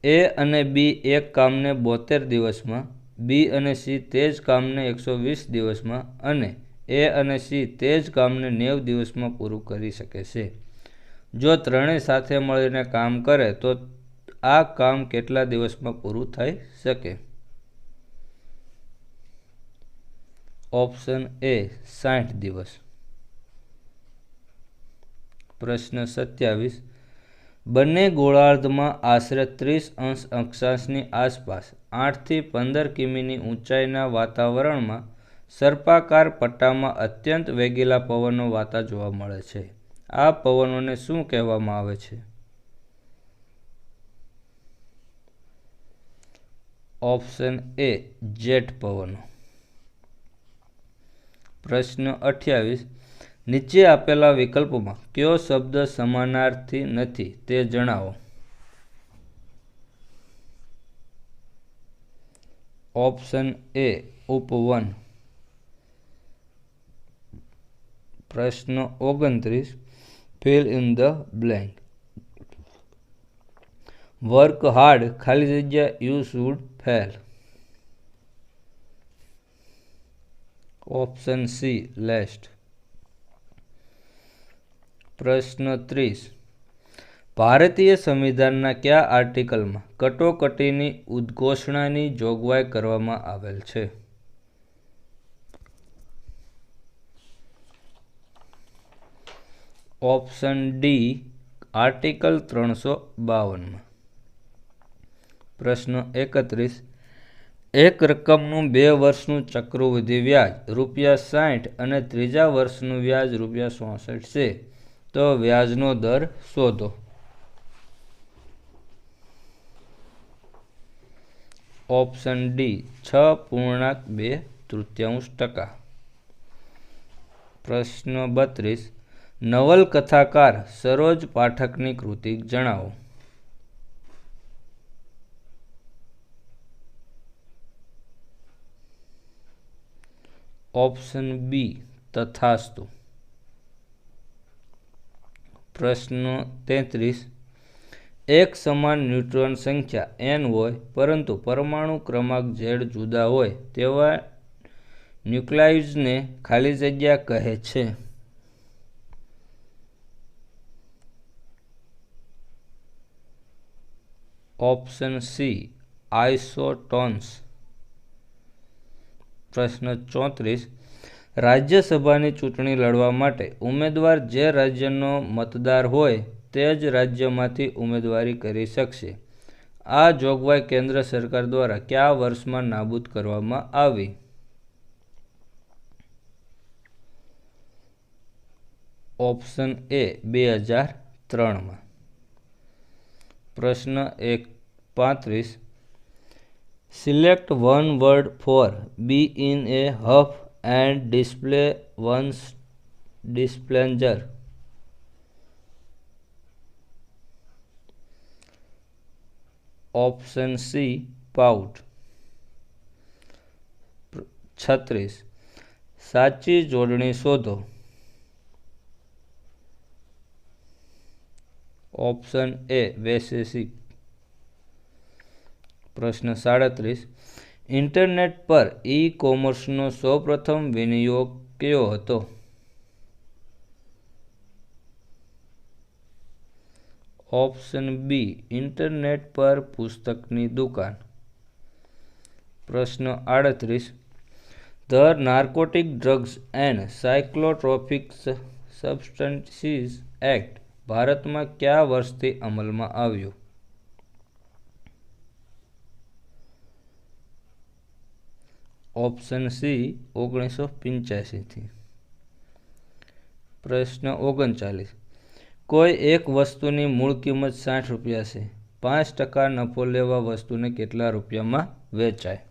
એ અને બી એક કામને 72 દિવસમાં, બી અને સી તે જ કામને 120 દિવસમાં અને એ અને સી તે જ કામને 90 દિવસમાં પૂરું કરી શકે છે. જો ત્રણેય સાથે મળીને કામ કરે તો આ કામ કેટલા દિવસમાં પૂરું થઈ શકે? ઓપ્શન એ 60 દિવસ. પ્રશ્ન 27. બંને ગોળાર્ધમાં આશરે 30 અક્ષાંશની આસપાસ 8 થી 15 કિમીની ઊંચાઈના વાતાવરણમાં સર્પાકાર પટ્ટામાં અત્યંત વેગીલા પવનો વાતા જોવા મળે છે. આ પવનોને શું કહેવામાં આવે છે? ઓપ્શન એ જેટ પવનો. પ્રશ્ન 28. નીચે આપેલા વિકલ્પોમાં કયો શબ્દ સમાનાર્થી નથી તે જણાવો. ઓપ્શન એ ઉપવન. પ્રશ્ન 29. Fill in the blank. Work hard ખાલી જગ્યા you should fail. Option C least. પ્રશ્ન 30. ભારતીય સંવિધાનના કયા આર્ટિકલમાં કટોકટીની ઉદ્ઘોષણાની જોગવાઈ કરવામાં આવેલ છે? Option D article 352. પ્રશ્ન 31. એક રકમનું 2 વર્ષનું ચક્રવૃદ્ધિ વ્યાજ ₹60 અને ત્રીજા વર્ષનું વ્યાજ ₹64 છે, તો વ્યાજનો દર શોધો. Option D 6.2%. પ્રશ્ન 32. નવલકથાકાર સરોજ પાઠકની કૃતિ જણાવો. Option B Tathastu. પ્રશ્ન 33. એક સમાન ન્યુટ્રોન સંખ્યા n હોય પરંતુ પરમાણુ ક્રમાંક z જુદા હોય તેવા ન્યુક્લાઇડ્સને ખાલી જગ્યા કહે છે? Option C isotones. પ્રશ્ન 34. રાજ્યસભાની ચૂંટણી લડવા માટે ઉમેદવાર જે રાજ્યનો મતદાર હોય તે જ રાજ્યમાંથી ઉમેદવારી કરી શકશે. આ જોગવાઈ કેન્દ્ર સરકાર દ્વારા કયા વર્ષમાં નાબૂદ કરવામાં આવી? Option A 2003. પ્રશ્ન 35. Select one word for be in a huff and display one's displeasure. Option C pout. 36. સાચી જોડણી શોધો. ઓપ્શન એ વૈશેષિક. પ્રશ્ન 37. ઇન્ટરનેટ પર ઈ કોમર્સનો સૌપ્રથમ વિનિયોગ કયો હતો? ऑप्शन बी इंटरनेट पर पुस्तकनी दुकान। प्रश्न 38 the narcotic drugs and psychotropic substances act ભારતમાં કયા વર્ષથી અમલમાં આવ્યું? ઓપ્શન સી 1985થી। પ્રશ્ન 39 કોઈ એક વસ્તુની મૂળ કિંમત 60 રૂપિયા છે, 5% નફો લેવા વસ્તુને કેટલા રૂપિયામાં વેચાય?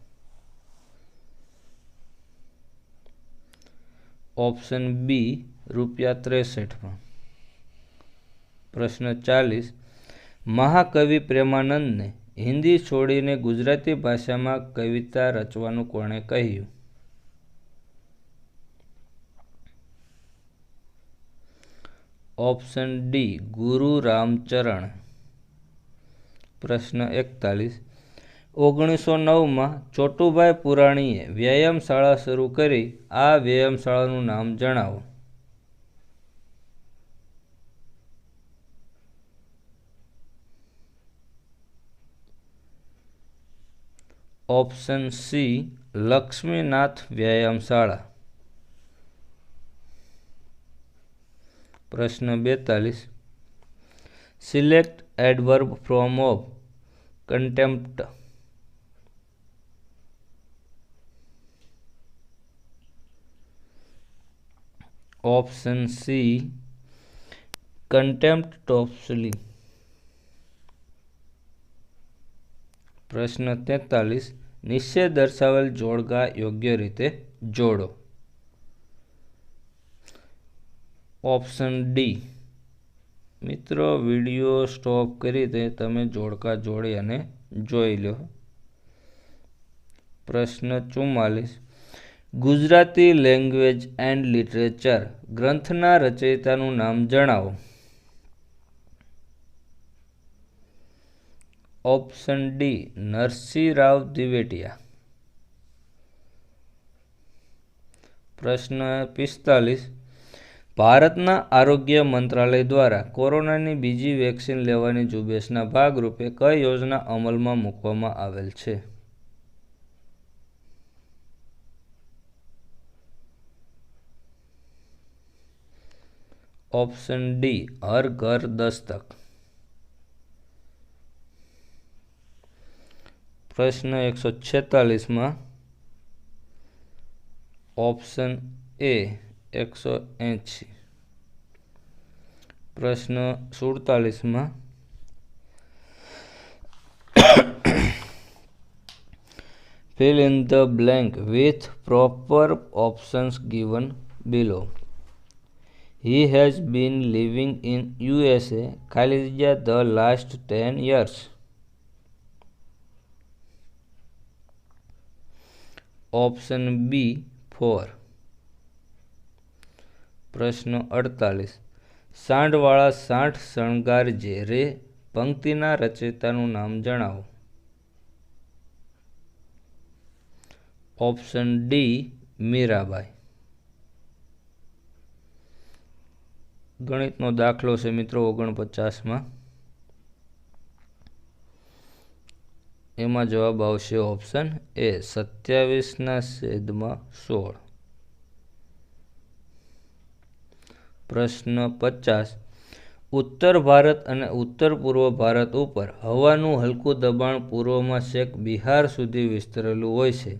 ઓપ્શન બી ₹63માં। પ્રશ્ન 40 મહાકવિ પ્રેમાનંદને હિન્દી છોડીને ગુજરાતી ભાષામાં કવિતા રચવાનું કોણે કહ્યું? ઓપ્શન ડી ગુરુ રામચરણ। પ્રશ્ન 41 1909માં ચોટુભાઈ પુરાણીએ વ્યાયામશાળા શરૂ કરી, આ વ્યાયામશાળાનું નામ જણાવો। ઓપ્શન સી લક્ષ્મીનાથ વ્યાયામશાળા। પ્રશ્ન 42 select adverb from of contempt. Option C contemptuously. પ્રશ્ન 43 નીચે દર્શાવેલ જોડકા યોગ્ય રીતે જોડો। Option D. મિત્રો વિડીયો સ્ટોપ કરી દે, તમે જોડકા જોડી અને જોઈ લો। પ્રશ્ન 44 ગુજરાતી લેંગ્વેજ એન્ડ લિટરેચર ગ્રંથના રચયિતાનું નામ જણાવો। Option D Narasinh Rao Divetia. પ્રશ્ન 45 ભારતના આરોગ્ય મંત્રાલય દ્વારા કોરોનાની બીજી વેક્સિન લેવાની ઝુંબેશના ભાગરૂપે કઈ યોજના અમલમાં મૂકવામાં આવેલ છે? ઓપ્શન ડી હર ઘર દસ્તક। પ્રશ્ન 146માં ઓપ્શન એ 180। પ્રશ્ન 47માં fill in the blank with proper options given below. He has been living in USA ખાલી જગ્યા the last 10 years. Option B 4। પ્રશ્ન 48 સાંઢવાળા સાંઠ શણગાર જે રે પંક્તિના રચયિતાનું નામ જણાવો। Option D Mirabai. ગણિતનો દાખલો છે મિત્રો 49માં, એમાં જવાબ આવશે ઓપ્શન એ 27/16। પ્રશ્ન 50 ઉત્તર ભારત અને ઉત્તર પૂર્વ ભારત ઉપર હવાનું હલકું દબાણ પૂર્વમાં છેક બિહાર સુધી વિસ્તરેલું હોય છે,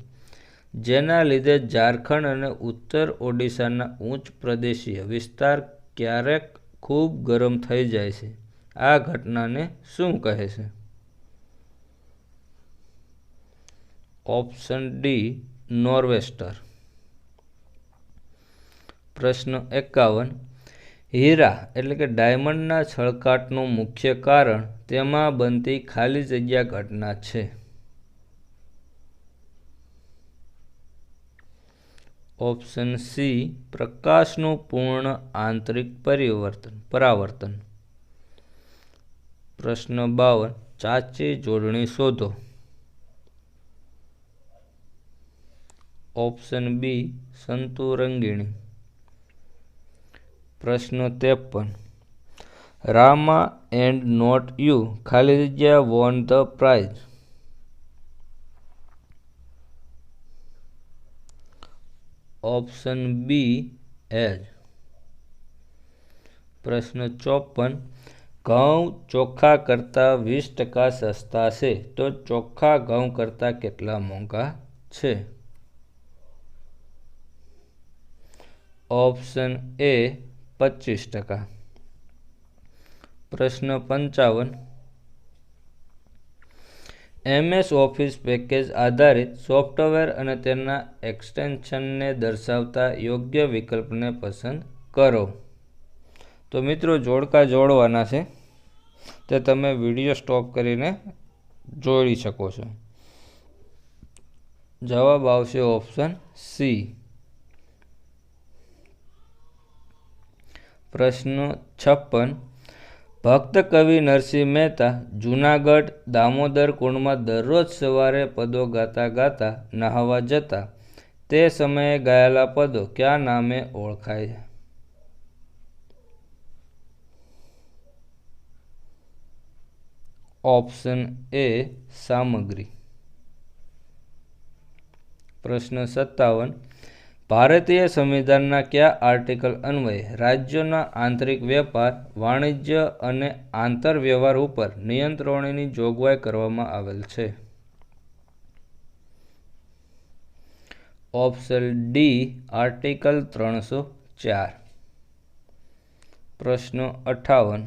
જેના લીધે ઝારખંડ અને ઉત્તર ઓડિશાના ઉચ્ચ પ્રદેશીય વિસ્તાર ક્યારેક ખૂબ ગરમ થઈ જાય છે। આ ઘટનાને શું કહે છે? Option D nor'wester. પ્રશ્ન 51 હીરા એટલે કે ડાયમંડના છળકાટનું મુખ્ય કારણ તેમાં બનતી ખાલી જગ્યા ઘટના છે। ઓપ્શન સી પ્રકાશનું પૂર્ણ આંતરિક પરાવર્તન। પ્રશ્ન 52 ચાચી જોડણી શોધો। ઓપ્શન બી સંતુરંગીણી। પ્રશ્ન 53 રામા એન્ડ નોટ યુ ખાલી જગ્યા won the prize. Option B એજ. પ્રશ્ન 54. ઘઉં ચોખા કરતાં 20% સસ્તા છે તો ચોખા ઘઉં કરતાં કેટલા મોંઘા છે? ઓપ્શન એ 25%. પ્રશ્ન 55. MS ઓફિસ પેકેજ આધારિત સોફ્ટવેર અને તેના એક્સટેન્શનને દર્શાવતા યોગ્ય વિકલ્પને પસંદ કરો. તો મિત્રો જોડકા જોડવાના છે, તે તમે વિડીયો સ્ટોપ કરીને જોડી શકો છો. જવાબ આવશે ઓપ્શન સી. પ્રશ્ન 56. ભક્ત કવિ નરસિંહ મહેતા જૂનાગઢ દામોદર કુંડમાં દરરોજ સવારે પદો ગાતા ગાતા નહાવા જતા. તે સમયે ગાયેલા પદો કયા નામે ઓળખાય? ઓપ્શન એ સામગ્રી. પ્રશ્ન 57. ભારતીય સંવિધાનના કયા આર્ટિકલ અન્વયે રાજ્યોના આંતરિક વેપાર, વાણિજ્ય અને આંતરવ્યવહાર ઉપર નિયંત્રણોની જોગવાઈ કરવામાં આવેલ છે? Option D article 304. પ્રશ્ન 58.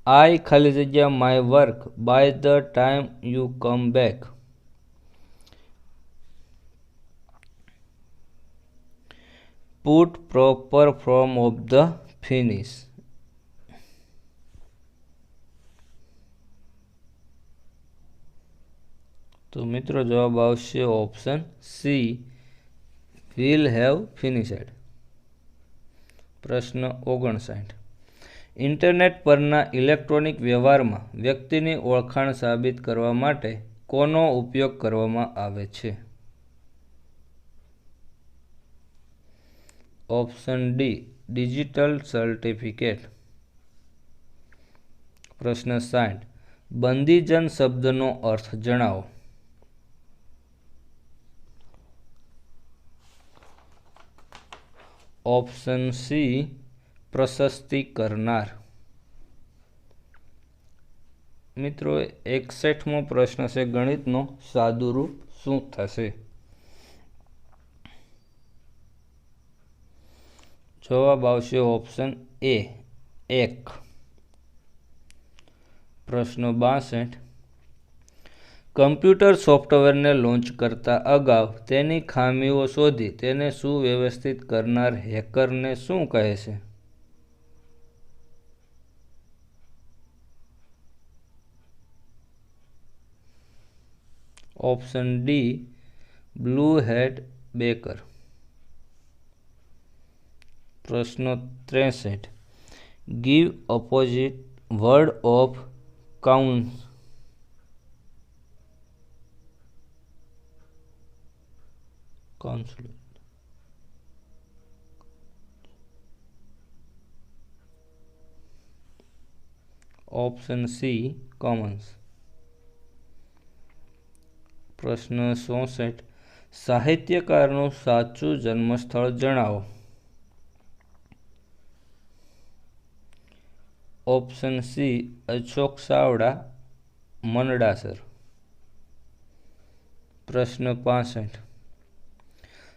આઈ ખાલી જગ્યા my work by the time you come back. Put proper form of the finish. તો મિત્રો જવાબ આવશે option C will have finished. પ્રશ્ન 59. ઇન્ટરનેટ પરના ઇલેક્ટ્રોનિક વ્યવહારમાં વ્યક્તિની ઓળખાણ સાબિત કરવા માટે કોનો ઉપયોગ કરવામાં આવે છે? Option D digital certificate. પ્રશ્ન 60. બંદીજન શબ્દનો અર્થ જણાવો. ઓપ્શન સી પ્રશસ્તિ કરનાર. મિત્રો 61મો પ્રશ્ન છે ગણિતનો, સાદુરૂપ શું થશે? જવાબ આવશે ઓપ્શન એ 1. પ્રશ્ન 62. કમ્પ્યુટર સોફ્ટવેરને લોન્ચ કરતા અગાઉ તેની ખામીઓ શોધી તેને સુવ્યવસ્થિત કરનાર હેકરને શું કહે છે? Option D blue hat hacker. પ્રશ્ન 63. Give opposite word of counts. Option C commons. પ્રશ્ન 64. સાહિત્યકારનું સાચું જન્મસ્થળ જણાવો. Option C Ashok Chavda, Mandasar. પ્રશ્ન 65.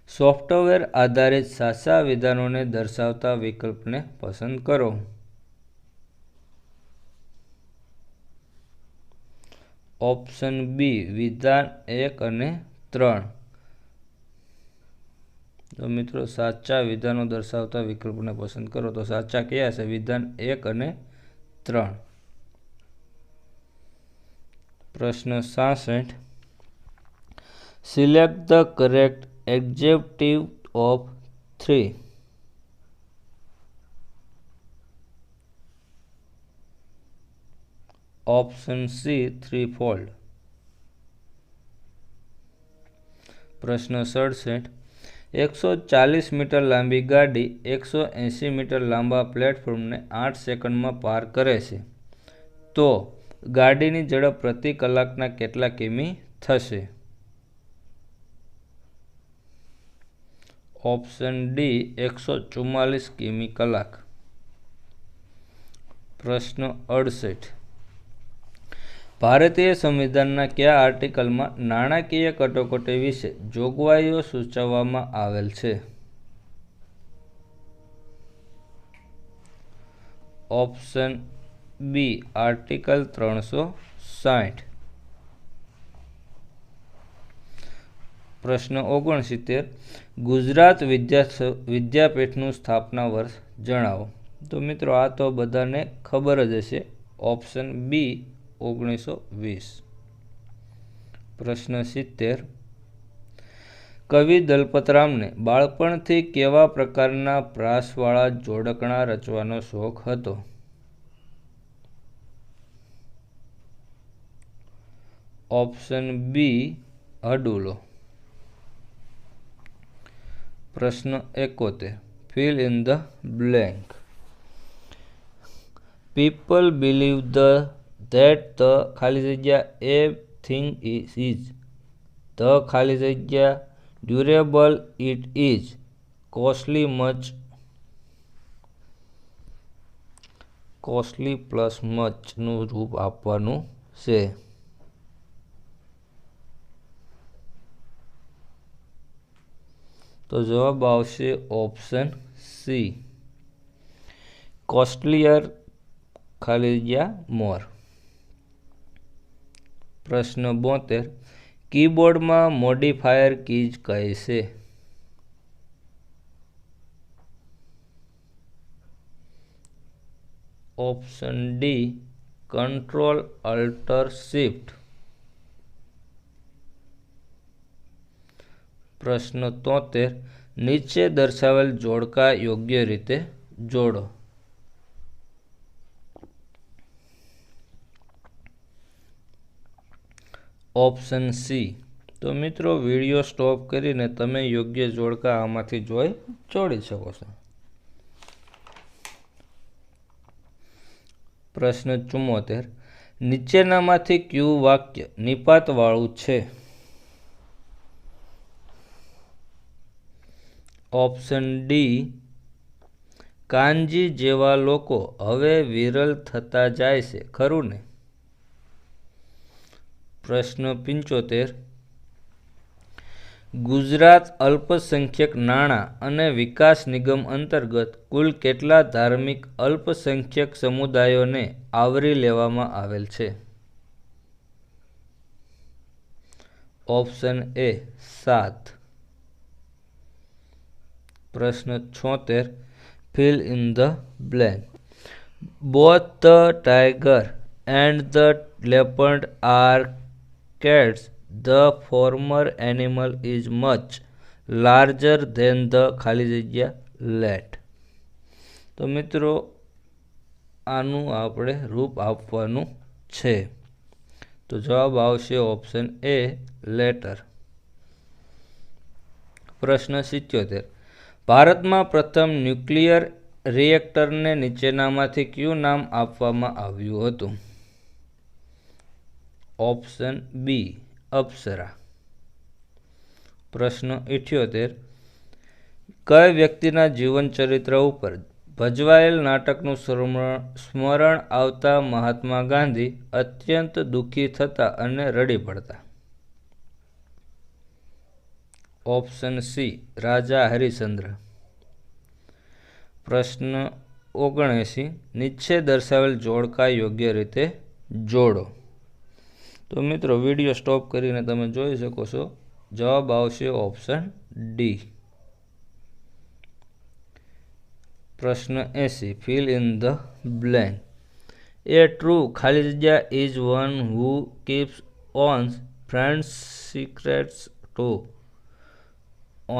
સોફ્ટવેર આધારિત સાચા વિધાનોને દર્શાવતા વિકલ્પને પસંદ કરો. ઓપ્શન બી વિધાન 1 અને 3. તો મિત્રો સાચા વિધાનો દર્શાવતા વિકલ્પને પસંદ કરો. તો સાચા કયા છે? વિધાન 1 અને 3. પ્રશ્ન 66. Select the correct adjective of 3. Option C threefold. પ્રશ્ન 67. 140 મીટર લાંબી ગાડી 180 મીટર લાંબા પ્લેટફોર્મને 8 સેકન્ડમાં પાર કરે છે તો ગાડીની ઝડપ પ્રતિ કલાકના કેટલા કિમી થશે? ઓપ્શન ડી 144 કિમી કલાક. પ્રશ્ન 68. ભારતીય સંવિધાનના કયા આર્ટિકલમાં નાણાકીય કટોકટી વિશે જોગવાઈઓ સૂચવવામાં આવેલ છે? Option B article 360. પ્રશ્ન 69. ગુજરાત વિદ્યાપીઠનું સ્થાપના વર્ષ જણાવો. તો મિત્રો આ તો બધાને ખબર જ હશે. Option B 1920. પ્રશ્ન 70. કવિ દલપતરામને બાળપણથી કેવા પ્રકારના પ્રાસવાળા જોડકણા રચવાનો શોખ હતો? ઓપ્શન બી હડુલો. પ્રશ્ન 71. Fill in the blank. People believe that the ખાલી જગ્યા એ થિંગ is the ખાલી જગ્યા durable it is costly plus મચનું રૂપ આપવાનું છે. તો જવાબ આવશે ઓપ્શન સી કોસ્ટલીયર ખાલી જગ્યા મોર. પ્રશ્ન 72. કીબોર્ડમાં મોડિફાયર કીઝ કઈ છે? Option D control alter shift. પ્રશ્ન 73. નીચે દર્શાવેલ જોડકા યોગ્ય રીતે જોડો. Option C. તો મિત્રો વિડીયો સ્ટોપ કરીને તમે યોગ્ય જોડકા આમાંથી જોડી શકો છો. પ્રશ્ન 74. નીચેનામાંથી કયું વાક્ય નિપાતવાળું છે? ઓપ્શન ડી કાનજી જેવા લોકો હવે વિરલ થતા જાય છે, ખરું ને? પ્રશ્ન 75. ગુજરાત અલ્પસંખ્યક નાણાં અને વિકાસ નિગમ અંતર્ગત કુલ કેટલા ધાર્મિક અલ્પસંખ્યક સમુદાયોને આવરી લેવામાં આવેલ છે? Option A 7. પ્રશ્ન 76. Fill in the blank. Both the tiger and the leopard are cats. The former animal is much larger than the ખાલી જગ્યા let. તો મિત્રો આનું આપણે રૂપ આપવાનું છે. તો જવાબ આવશે ઓપ્શન એ લેટર. પ્રશ્ન 77. ભારતમાં પ્રથમ ન્યુક્લિયર રિએક્ટરને નીચેનામાંથી કયું નામ આપવામાં આવ્યું હતું? ઓપ્શન બી અપ્સરા. પ્રશ્ન 78. કઈ વ્યક્તિના જીવન ચરિત્ર ઉપર ભજવાયેલ નાટકનું સ્મરણ આવતા મહાત્મા ગાંધી અત્યંત દુઃખી થતા અને રડી પડતા? ઓપ્શન સી રાજા હરિશ્ચંદ્ર. પ્રશ્ન 79. નીચે દર્શાવેલ જોડકા યોગ્ય રીતે જોડો. તો મિત્રો વિડીયો સ્ટોપ કરીને તમે જોઈ શકો છો. જવાબ આવશે ઓપ્શન ડી. પ્રશ્ન 80. Fill in the blank. A true ખાલી જગ્યા is one who keeps on friends secrets to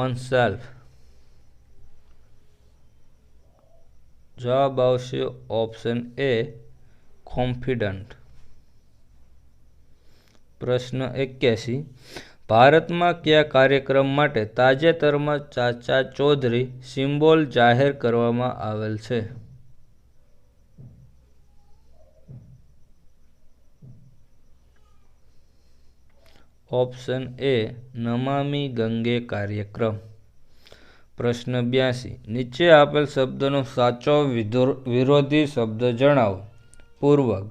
on self. જવાબ આવશે ઓપ્શન એ કોન્ફિડન્ટ. પ્રશ્ન 81. ભારતમાં કયા કાર્યક્રમ માટે તાજેતરમાં ચાચા ચૌધરી સિમ્બોલ જાહેર કરવામાં આવેલ છે? ઓપ્શન એ નમામી ગંગે કાર્યક્રમ. પ્રશ્ન 82. નીચે આપેલ શબ્દનો સાચો વિરોધી શબ્દ જણાવો. પૂર્વગ.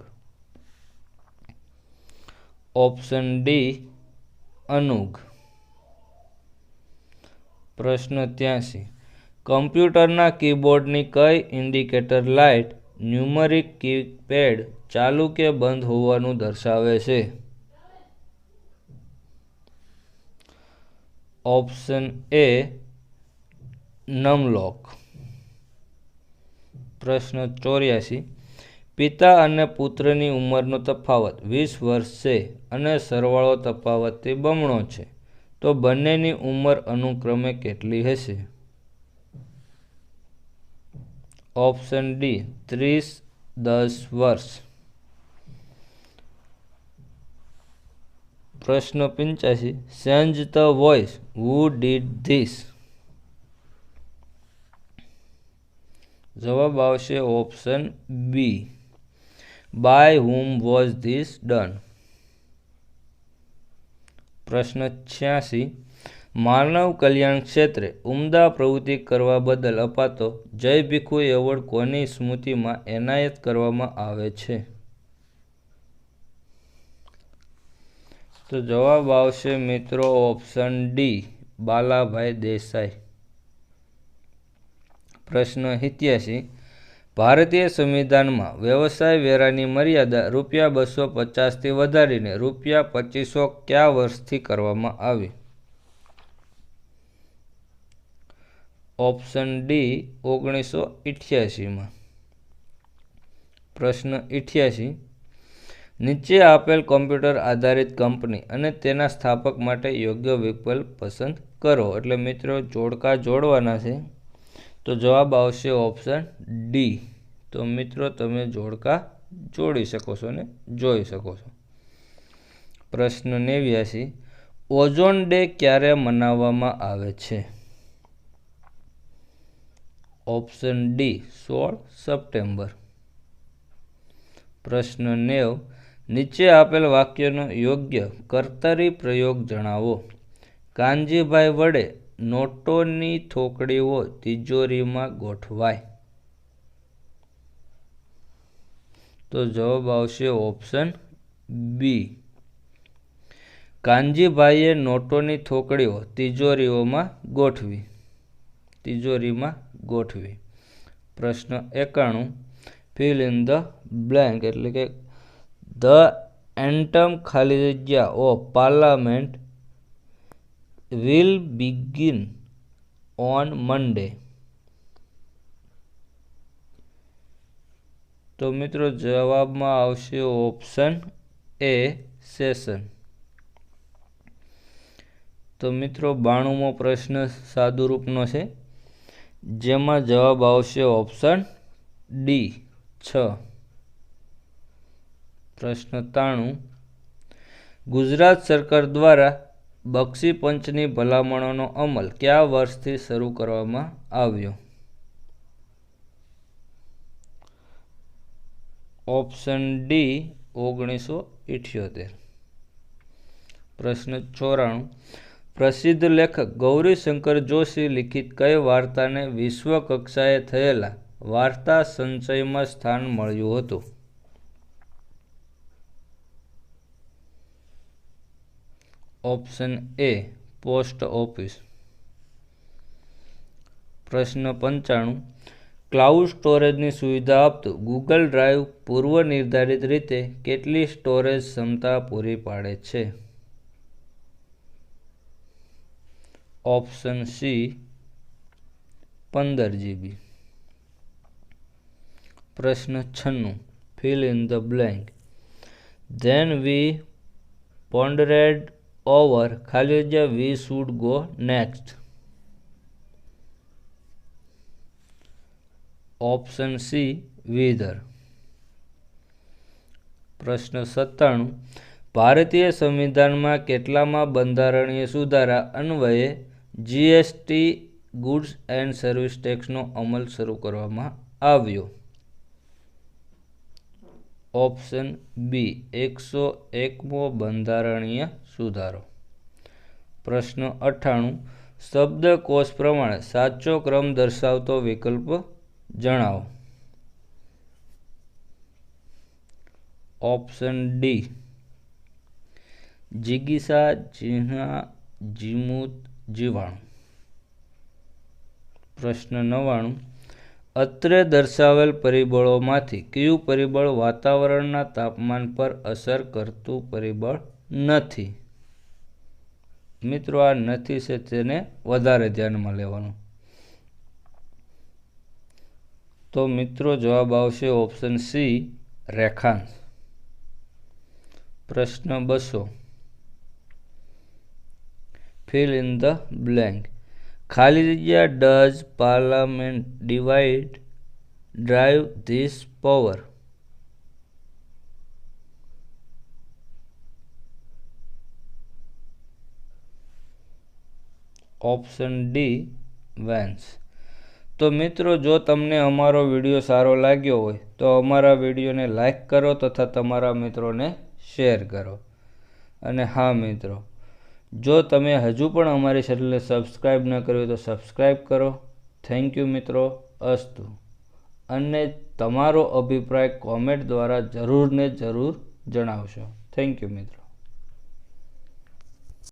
ઓપ્શન ડી અનુગ. પ્રશ્ન 83. કમ્પ્યુટરના કીબોર્ડની કઈ ઇન્ડિકેટર લાઇટ ન્યુમરિક કીપેડ ચાલુ કે બંધ હોવાનું દર્શાવે છે? Option A num lock. પ્રશ્ન 84. પિતા અને પુત્રની ઉંમરનો તફાવત 20 વર્ષ છે અને સરવાળો તફાવતથી બમણો છે, તો બંનેની ઉંમર અનુક્રમે કેટલી હશે? ઓપ્શન ડી 30-10 વર્ષ. પ્રશ્ન 85. Change the voice. Who did this? જવાબ આવશે option B. By whom was this done? પ્રશ્ન 86. માનવ કલ્યાણ ક્ષેત્રે ઉમદા પ્રવૃત્તિ કરવા બદલ અપાતો જય ભીખુ એવોર્ડ કોની સ્મૃતિમાં એનાયત કરવામાં આવે છે? તો જવાબ આવશે મિત્રો ઓપ્શન ડી બાલાભાઈ દેસાઈ. પ્રશ્ન 87. ભારતીય સંવિધાનમાં વ્યવસાય વેરાની મર્યાદા ₹250થી વધારીને ₹2500 કયા વર્ષથી કરવામાં આવી? ઓપ્શન ડી 1988માં. પ્રશ્ન 88. નીચે આપેલ કોમ્પ્યુટર આધારિત કંપની અને તેના સ્થાપક માટે યોગ્ય વિકલ્પ પસંદ કરો. એટલે મિત્રો જોડકા જોડવાના છે, તો જવાબ આવશે ઓપ્શન ડી. તો મિત્રો તમે જોડકા જોડી શકો છો ને જોઈ શકો છો. પ્રશ્ન 89. ઓઝોન ડે ક્યારે મનાવવામાં આવે છે? Option D 16 September. પ્રશ્ન 90. નીચે આપેલ વાક્યનો યોગ્ય કર્તરી પ્રયોગ જણાવો. કાનજીભાઈ વડે નોટોની થોકડીઓ તિજોરીમાં ગોઠવાય? તો જવાબ આવશે ઓપ્શન બી. કાનજીભાઈએ નોટોની થોકડીઓ તિજોરીમાં ગોઠવી. પ્રશ્ન 91. ફિલ ઇન ધ બ્લેન્ક એટલે કે ધ એન્ટમ ખાલી જગ્યા of parliament will begin on Monday? તો મિત્રો જવાબમાં આવશે ઓપ્શન એ સેશન. તો મિત્રો 92મો પ્રશ્ન સાદુરૂપનો છે, જેમાં જવાબ આવશે ઓપ્શન ડી 6. પ્રશ્ન 93. ગુજરાત સરકાર દ્વારા બક્ષી પંચની ભલામણોનો અમલ કયા વર્ષથી શરૂ કરવામાં આવ્યો? Option D 1978. પ્રશ્ન 94. પ્રસિદ્ધ લેખક ગૌરીશંકર જોશી લિખિત કઈ વાર્તાને વિશ્વ કક્ષાએ થયેલા વાર્તા સંચયમાં સ્થાન મળ્યું હતું? Option A post office. પ્રશ્ન 95. ક્લાઉડ સ્ટોરેજની સુવિધા આપતું ગૂગલ ડ્રાઈવ પૂર્વ નિર્ધારિત રીતે કેટલી સ્ટોરેજ ક્ષમતા પૂરી પાડે છે? Option C 15 GB. પ્રશ્ન 96. Fill in the blank. Then we pondered over ખાલી જગ્યા we should go next? Option C whether. પ્રશ્ન 97. ભારતીય સંવિધાનમાં કેટલામાં બંધારણીય સુધારા અન્વયે જીએસટી ગુડ્સ એન્ડ સર્વિસ ટેક્સનો અમલ શરૂ કરવામાં આવ્યો? ઓપ્શન બી 101મો બંધારણીય સુધારો. પ્રશ્ન 98. શબ્દકોશ પ્રમાણે સાચો ક્રમ દર્શાવતો વિકલ્પ જણાવો. ઓપ્શન ડી જિગીસા, જીહ્ના, જીમૂત, જીવાણુ. પ્રશ્ન 99. અત્રે દર્શાવેલ પરિબળોમાંથી કયું પરિબળ વાતાવરણના તાપમાન પર અસર કરતું પરિબળ નથી? મિત્રો, આ નથી છે તેને વધારે ધ્યાનમાં લેવાનું. તો મિત્રો જવાબ આવશે ઓપ્શન સી રેખાંશ. પ્રશ્ન 200. Fill in the blank. ખાલી જગ્યા does parliament drive this power? Option D whence. તો મિત્રો, જો તમને અમારો વિડીયો સારો લાગ્યો હોય તો અમારા વિડીયોને લાઈક કરો તથા તમારા મિત્રોને શેર કરો. અને હા મિત્રો, જો તમે હજુ પણ અમારી ચેનલને સબસ્ક્રાઈબ ન કરી હોય તો સબસ્ક્રાઈબ કરો. થેન્ક યુ મિત્રો. અસ્તુ. અને તમારો અભિપ્રાય કોમેન્ટ દ્વારા જરૂર ને જરૂર જણાવશો. થેન્ક યુ મિત્રો.